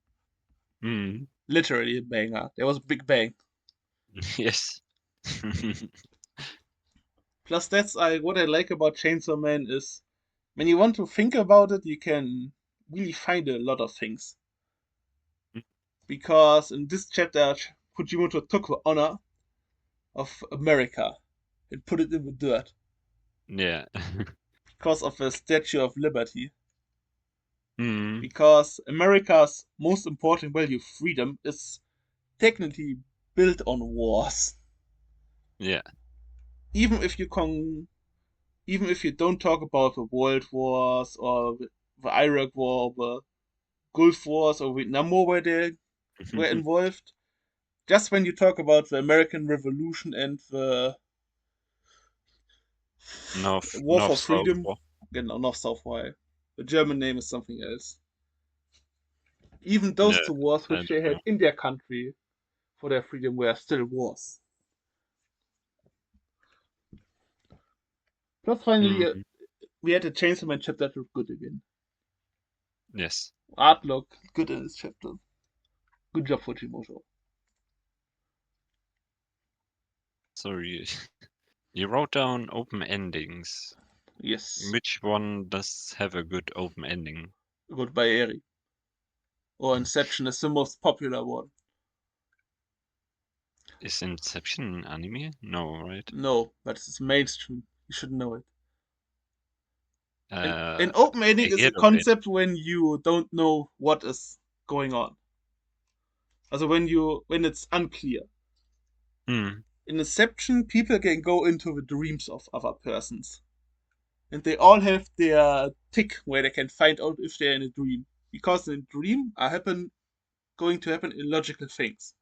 Hmm. literally a banger. There was a big bang. Yes. Plus, that's what I like about Chainsaw Man is when you want to think about it, you can really find a lot of things. Because in this chapter, Fujimoto took the honor of America and put it in the dirt Yeah. because of the Statue of Liberty. Hmm. Because America's most important value, freedom, is technically built on wars. Yeah. Even if you don't talk about the World Wars or the Iraq War, the Gulf Wars or Vietnam War where they were involved, just when you talk about the American Revolution and the War for North-South Freedom, War. genau, North-South War. The German name is something else. Even those Yeah, two wars I which they don't know. had in their country for their freedom were still wars. Plus, finally, Mm, we had a Chainsaw Man chapter that looked good again. yes. Art looked good in this chapter. Good job, Fujimoto. So you wrote down open endings. Yes, Which one does have a good open ending? goodbye, Eri. Or Inception is the most popular one. Is Inception an anime? No, right? No, but it's mainstream. You should know it. An Uh, open ending I is a heard of it. concept when you don't know what is going on. Also when it's unclear. Hmm. In Inception, people can go into the dreams of other persons. And they all have their tick where they can find out if they're in a dream. Because in a dream are going to happen illogical things.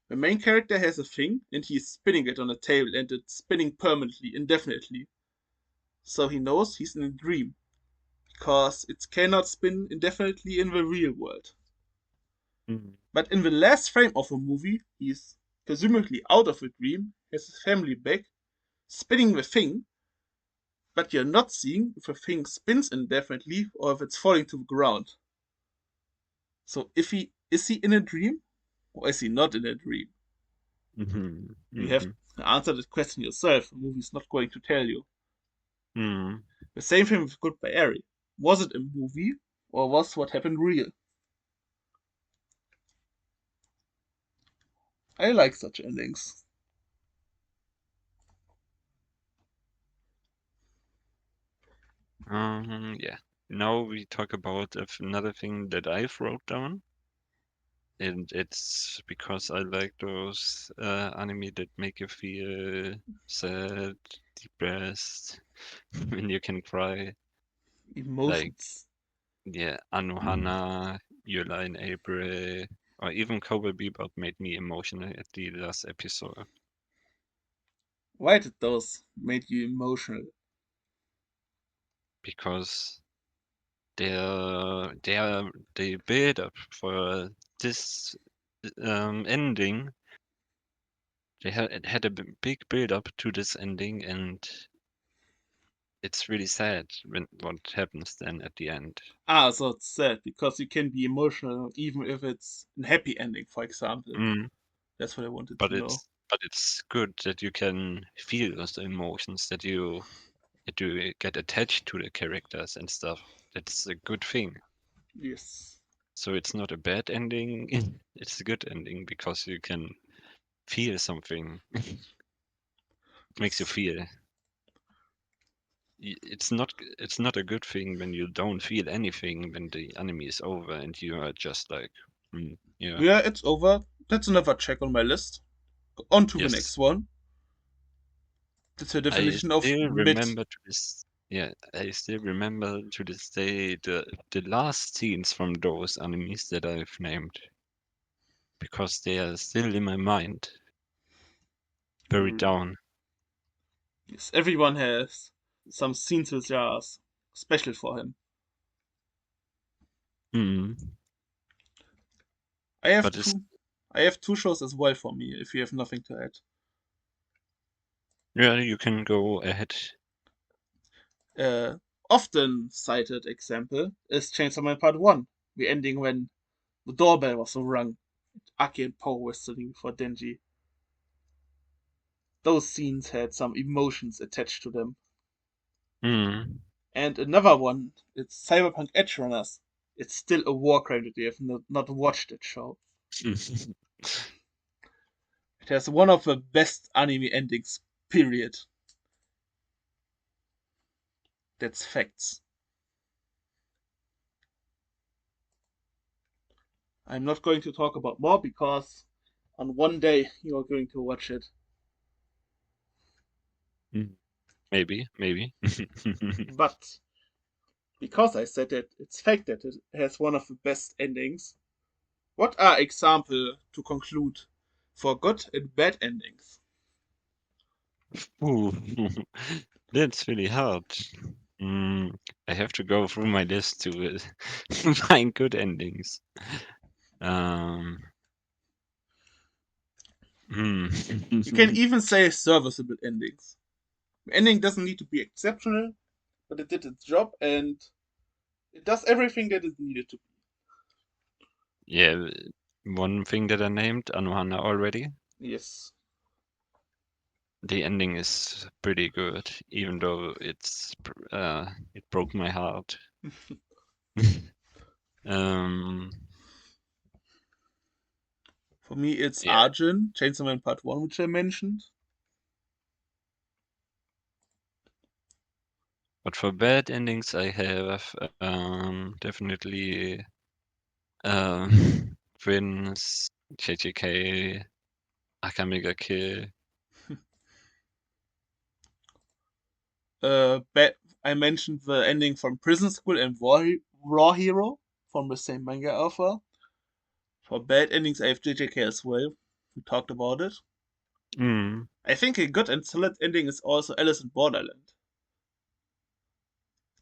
The main character has a thing and he's spinning it on a table and it's spinning permanently, indefinitely. So he knows he's in a dream. Because it cannot spin indefinitely in the real world. Hmm. But in the last frame of the movie, he's presumably out of the dream, has his family back, spinning the thing, but you're not seeing if the thing spins indefinitely or if it's falling to the ground. So if he is he in a dream or is he not in a dream? Mhm. You have Mhm. to answer that question yourself. The movie's not going to tell you. Mhm. The same thing with Goodbye Eri. Was it a movie or was what happened real? I like such endings. Yeah. Now we talk about another thing that I've wrote down, and it's because I like those anime that make you feel sad, depressed, when you can cry. Like, Emotions. yeah, Anohana, Yola in April, or even Cowboy Bebop made me emotional at the last episode Why did those make you emotional? because they build up for this ending. It had a big build up to this ending, and it's really sad when what happens then at the end. Ah, so it's sad because you can be emotional even if it's a happy ending, for example. Mm. That's what I wanted But to know. it's good that you can feel those emotions, that you get attached to the characters and stuff. That's a good thing. Yes. So it's not a bad ending. It's a good ending because you can feel something. Makes you Yes. feel. It's not a good thing when you don't feel anything when the anime is over and you are just like, yeah, Yeah, it's over. That's another check on my list. On to the yes. next one. That's the I definition of still mid. remember to this yeah, I still remember to this day the last scenes from those animes that I've named because they are still in my mind, buried Mm, down. yes, everyone has some scenes which are special for him. Hmm. I have But it's two. I have two shows as well for me. If you have nothing to add. yeah, you can go ahead. Often cited example is Chainsaw Man Part One, the ending when the doorbell was rung. Aki and Poe were sitting before Denji. Those scenes had some emotions attached to them. Hmm. And another one, it's Cyberpunk Edge Runners. It's still a war crime that you have not watched that show. It has one of the best anime endings, period. That's facts. I'm not going to talk about more because on one day you are going to watch it. Mm, maybe, maybe. But because I said that it's fact that it has one of the best endings, what are examples to conclude for good and bad endings? Ooh, that's really hard. Mm, I have to go through my list to find good endings. Um, hmm. You can even say serviceable endings. The ending doesn't need to be exceptional, but it did its job and it does everything that it needed to. Yeah, one thing that I named, Anohana already. Yes. The ending is pretty good, even though it broke my heart. Um, For me, it's yeah, Arjun, Chainsaw Man Part 1, which I mentioned. but for bad endings, I have definitely Prince, JJK, Akamega Kill. Bad, I mentioned the ending from Prison School and Raw Hero from the same manga author. For bad endings, I have JJK as well. We talked about it. Mm, I think a good and solid ending is also Alice in Borderland.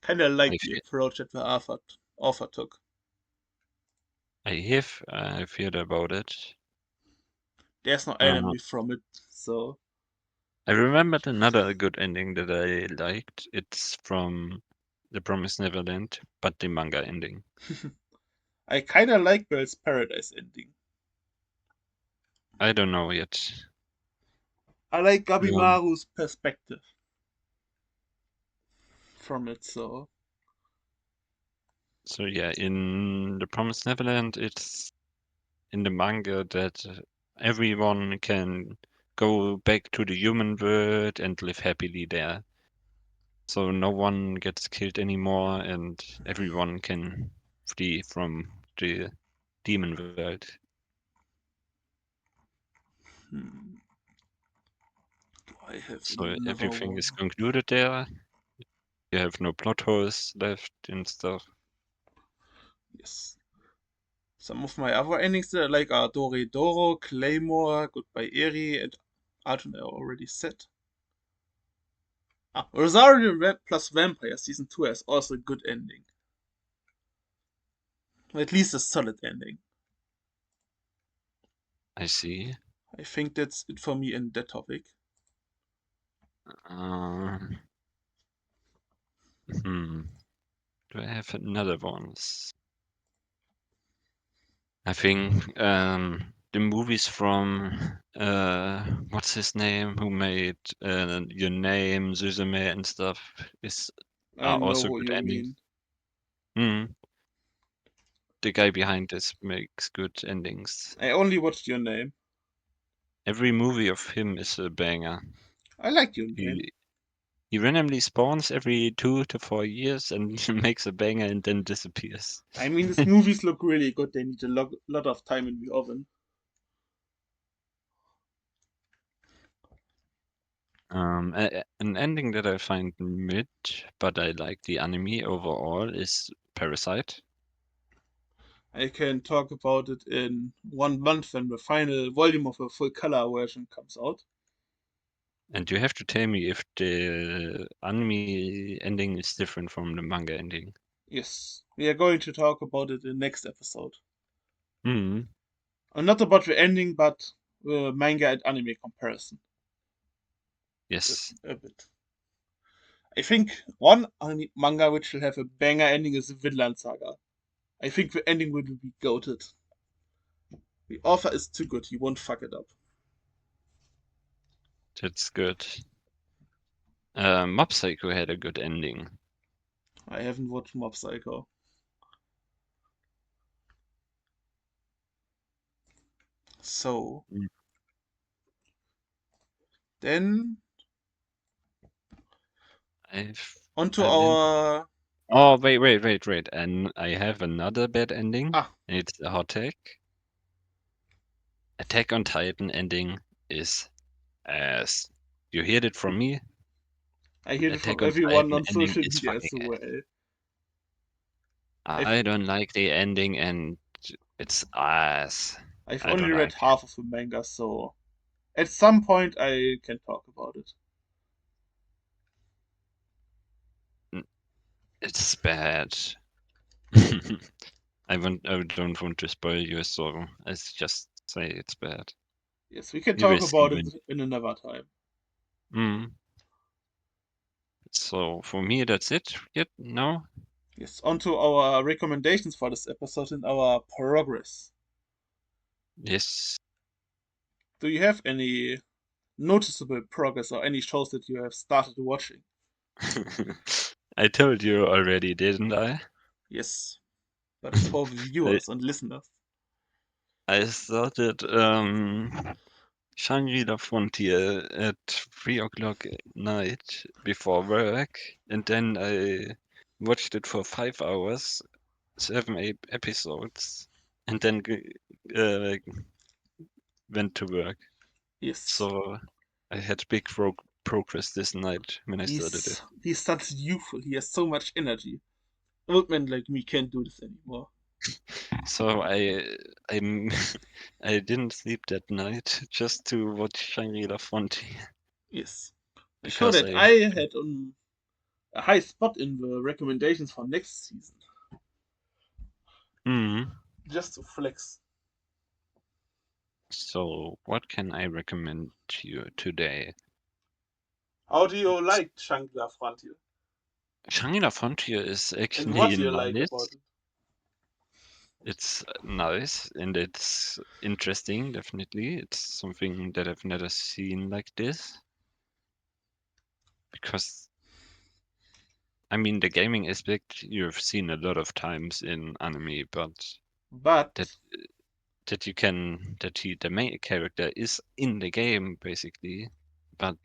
Kinda I like the feel, approach that the author took. I feel about it. There's no Uh, anime from it, so I remembered another good ending that I liked. It's from The Promised Neverland, but the manga ending. I kinda like Bell's Paradise ending. I don't know yet. I like Um, Gabimaru's perspective from it, so so yeah, in The Promised Neverland, it's in the manga that everyone can go back to the human world and live happily there. So no one gets killed anymore, and everyone can flee from the demon world. hmm, I have So another everything is one. concluded there. You have no plot holes left and stuff. Yes. Some of my other endings that I like are Doro, Claymore, Goodbye Eri, and Arjun I already said. Ah, Rosario plus Vampire Season 2 has also a good ending. Or at least a solid ending. I see. I think that's it for me in that topic. Um, hmm. Do I have another ones? I think the movies from what's his name, who made Your Name, Suzume and stuff is I are know also what good you endings. mean. Hmm. The guy behind this makes good endings. I only watched Your Name. Every movie of him is a banger. I like Your Name. He he randomly spawns every 2 to 4 years and makes a banger and then disappears. I mean, these movies look really good. They need a lot of time in the oven. An ending that I find mid, but I like the anime overall is Parasite. I can talk about it in 1 month when the final volume of a full color version comes out. And you have to tell me if the anime ending is different from the manga ending. Yes, we are going to talk about it in next episode. Hmm. Not about the ending, but manga and anime comparison. Yes. A bit. I think one manga which will have a banger ending is the Vinland Saga. I think the ending will be goated. The author is too good, he won't fuck it up. That's good. Mob Psycho had a good ending. I haven't watched Mob Psycho. So, Mm. then I've onto I didn't. our. Oh, wait. And I have another bad ending. Ah, And it's a hot take. Attack on Titan ending is ass. You heard it from me. I hear it from Attack on everyone Titan on ending social is media fucking as well. I've I don't like the ending and it's ass. I've I don't only read like. half of the manga, so at some point I can talk about it. It's bad. I don't want to spoil you, so I just say it's bad. Yes, we can You will talk see about it when. in another time. Mm. So for me, that's it. Yet no. Yes, on to our recommendations for this episode and our progress. Yes. Do you have any noticeable progress or any shows that you have started watching? I told you already, didn't I? Yes, but it's for the I, viewers and listeners. I started Shangri-La Frontier at 3 o'clock at night before work, and then I watched it for 5 hours, 7, 8 episodes, and then went to work. Yes, So I had big progress this night when I started it. he's such youthful. He has so much energy. Old men like me can't do this anymore. So I I didn't sleep that night just to watch Shangri-La Frontier Yes, a show because that I I had on a high spot in the recommendations for next season, hmm. just to flex. So what can I recommend to you today? How do you like Shangri-La Frontier? Shangri-La Frontier is And what actually do you like about nice. it? It's nice and it's interesting, definitely. It's something that I've never seen like this because I mean the gaming aspect you've seen a lot of times in anime, but But that the main character is in the game basically, but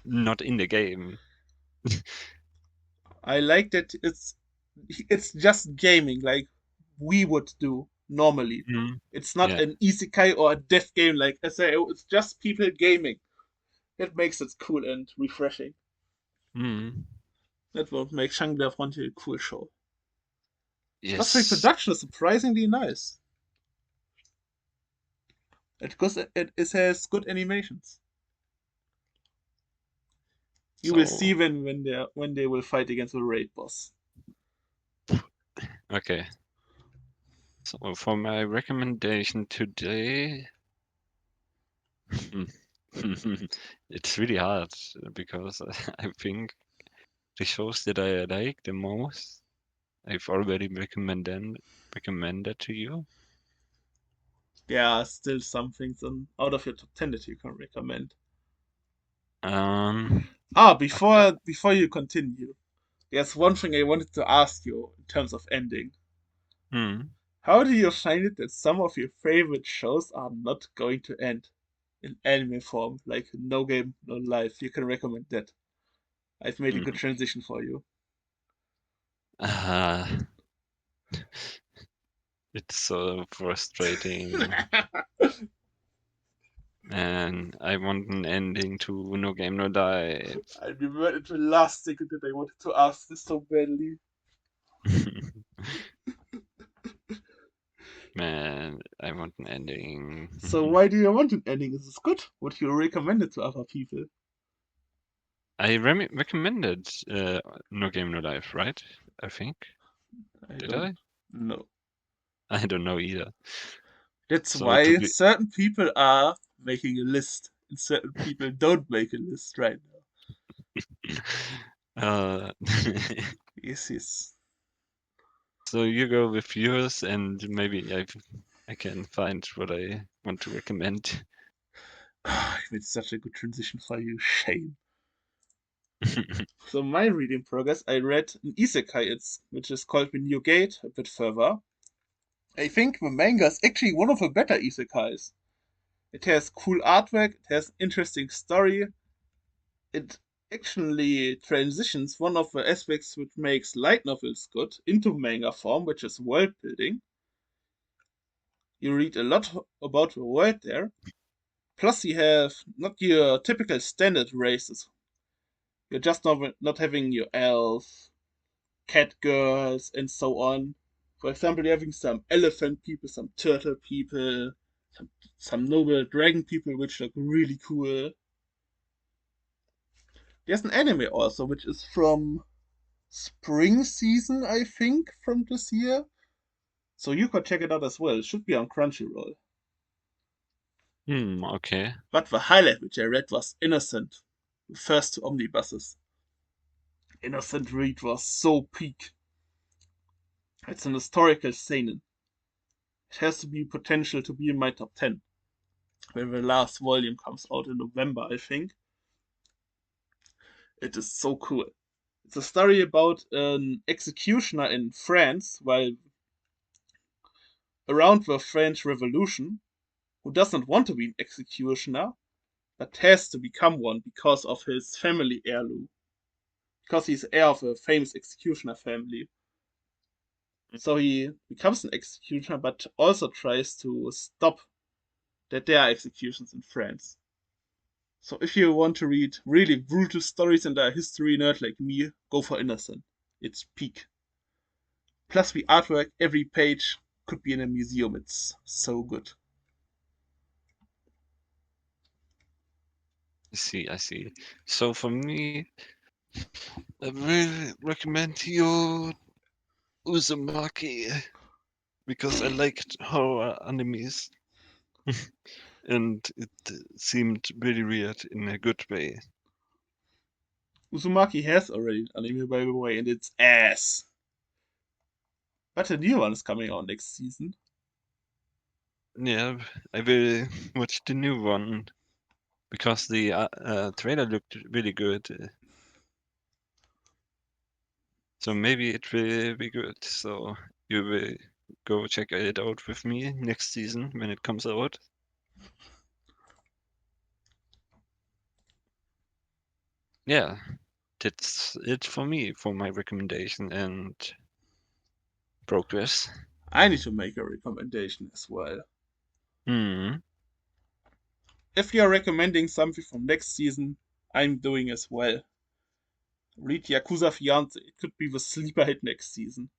not in the game. I like that it's just gaming like we would do normally. Mm. It's not Yeah. an isekai or a death game like SAO. It's just people gaming. That makes it cool and refreshing. Mm. That would make Shangri-La Frontier a cool show. Plus, the Yes. production is surprisingly nice. Because it has good animations. You will see So when they will fight against the raid boss. okay. So for my recommendation today, it's really hard because I think the shows that I like the most, I've already recommended to you. There are still some things out of your top 10 that you can recommend. Um, okay. Before you continue, there's one thing I wanted to ask you in terms of ending. Hmm. How do you find it that some of your favorite shows are not going to end in anime form, like No Game, No Life? You can recommend that. I've made a good Hmm. transition for you. Uh, it's so frustrating, and I want an ending to No Game No Life. I remembered the last thing that I wanted to ask this so badly. Man, I want an ending. So why do you want an ending? Is this good? Would you recommend it to other people? I recommended No Game No Life, right? I think. I Did don't I? know. I don't know either. That's So to why be certain people are making a list and certain people don't make a list right now. uh, Yes, yes. so you go with yours, and maybe I can find what I want to recommend. I made such a good transition for you. Shame. So my reading progress, I read an isekai, which is called The New Gate, a bit further. I think the manga is actually one of the better isekais. It has cool artwork, it has interesting story, it actually transitions one of the aspects which makes light novels good into manga form, which is world building. You read a lot about the world there. Plus, you have not your typical standard races. You're just not having your elf, cat girls, and so on. For example, you're having some elephant people, some turtle people, some noble dragon people, which look really cool. There's an anime also, which is from spring season, I think, from this year. So you could check it out as well. It should be on Crunchyroll. Okay. But the highlight which I read was Innocent, the first two omnibuses. Innocent read was so peak. It's an historical seinen. It has to be potential to be in my top 10 when the last volume comes out in November, I think. It is so cool. It's a story about an executioner in France while around the French Revolution who doesn't want to be an executioner but has to become one because of his family heirloom. Because he's heir of a famous executioner family. So he becomes an executioner but also tries to stop that there are executions in France. So if you want to read really brutal stories and are a history nerd like me, go for Innocent. It's peak. Plus the artwork, every page could be in a museum. It's so good. I see. So for me, I will recommend you Uzumaki because I liked horror animes and it seemed really weird in a good way. Uzumaki has already an anime, by the way, and it's ass. But a new one is coming out next season. Yeah, I will watch the new one because the trailer looked really good. So maybe it will be good. So you will go check it out with me next season when it comes out. Yeah, that's it for me for my recommendation and progress. I need to make a recommendation as well. Hmm. If you're recommending something from next season, I'm doing as well. Read Yakuza Fiance. It could be the sleeper hit next season.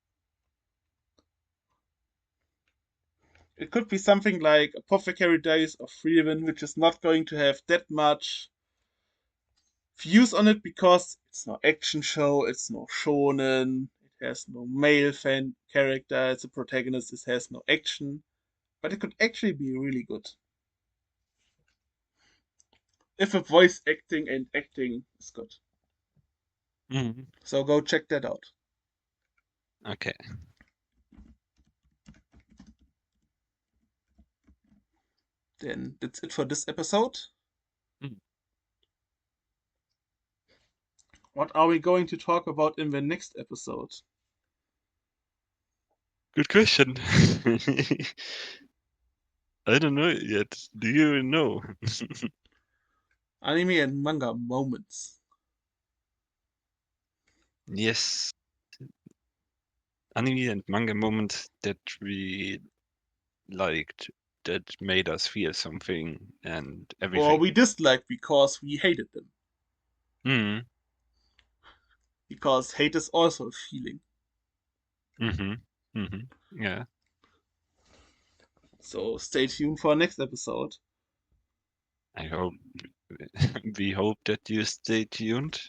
It could be something like Apothecary Days of Freeman, which is not going to have that much views on it because it's no action show, it's no shonen, it has no male fan character, it's a protagonist, it has no action. But it could actually be really good. If the voice acting and acting is good. Hmm. So go check that out. Okay. Then that's it for this episode. Hmm. What are we going to talk about in the next episode? Good question. I don't know yet. Do you know? Anime and manga moments. Yes. Anime and manga moments that we liked, that made us feel something and Or we everything. disliked because we hated them. Hmm. Because hate is also a feeling. Mm-hmm. Mm-hmm. Yeah. So stay tuned for our next episode. I hope we hope that you stay tuned.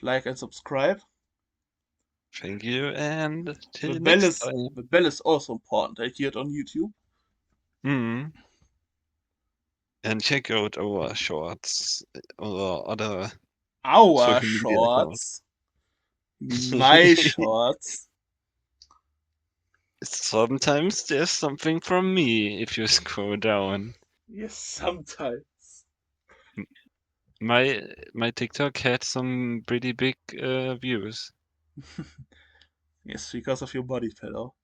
Like and subscribe. Thank you and The till bell next is time. the bell is also important. I hear it on YouTube. Hmm. And check out our shorts or other Our social media accounts. shorts. You mean my shorts? Sometimes there's something from me if you scroll down. Yes, sometimes. My TikTok had some pretty big views. Yes, because of your body, fellow.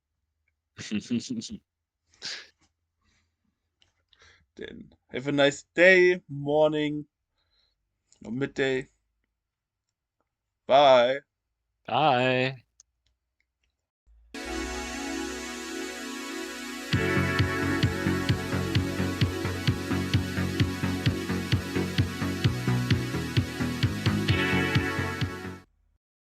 Then have a nice day, morning, or midday. Bye. Bye.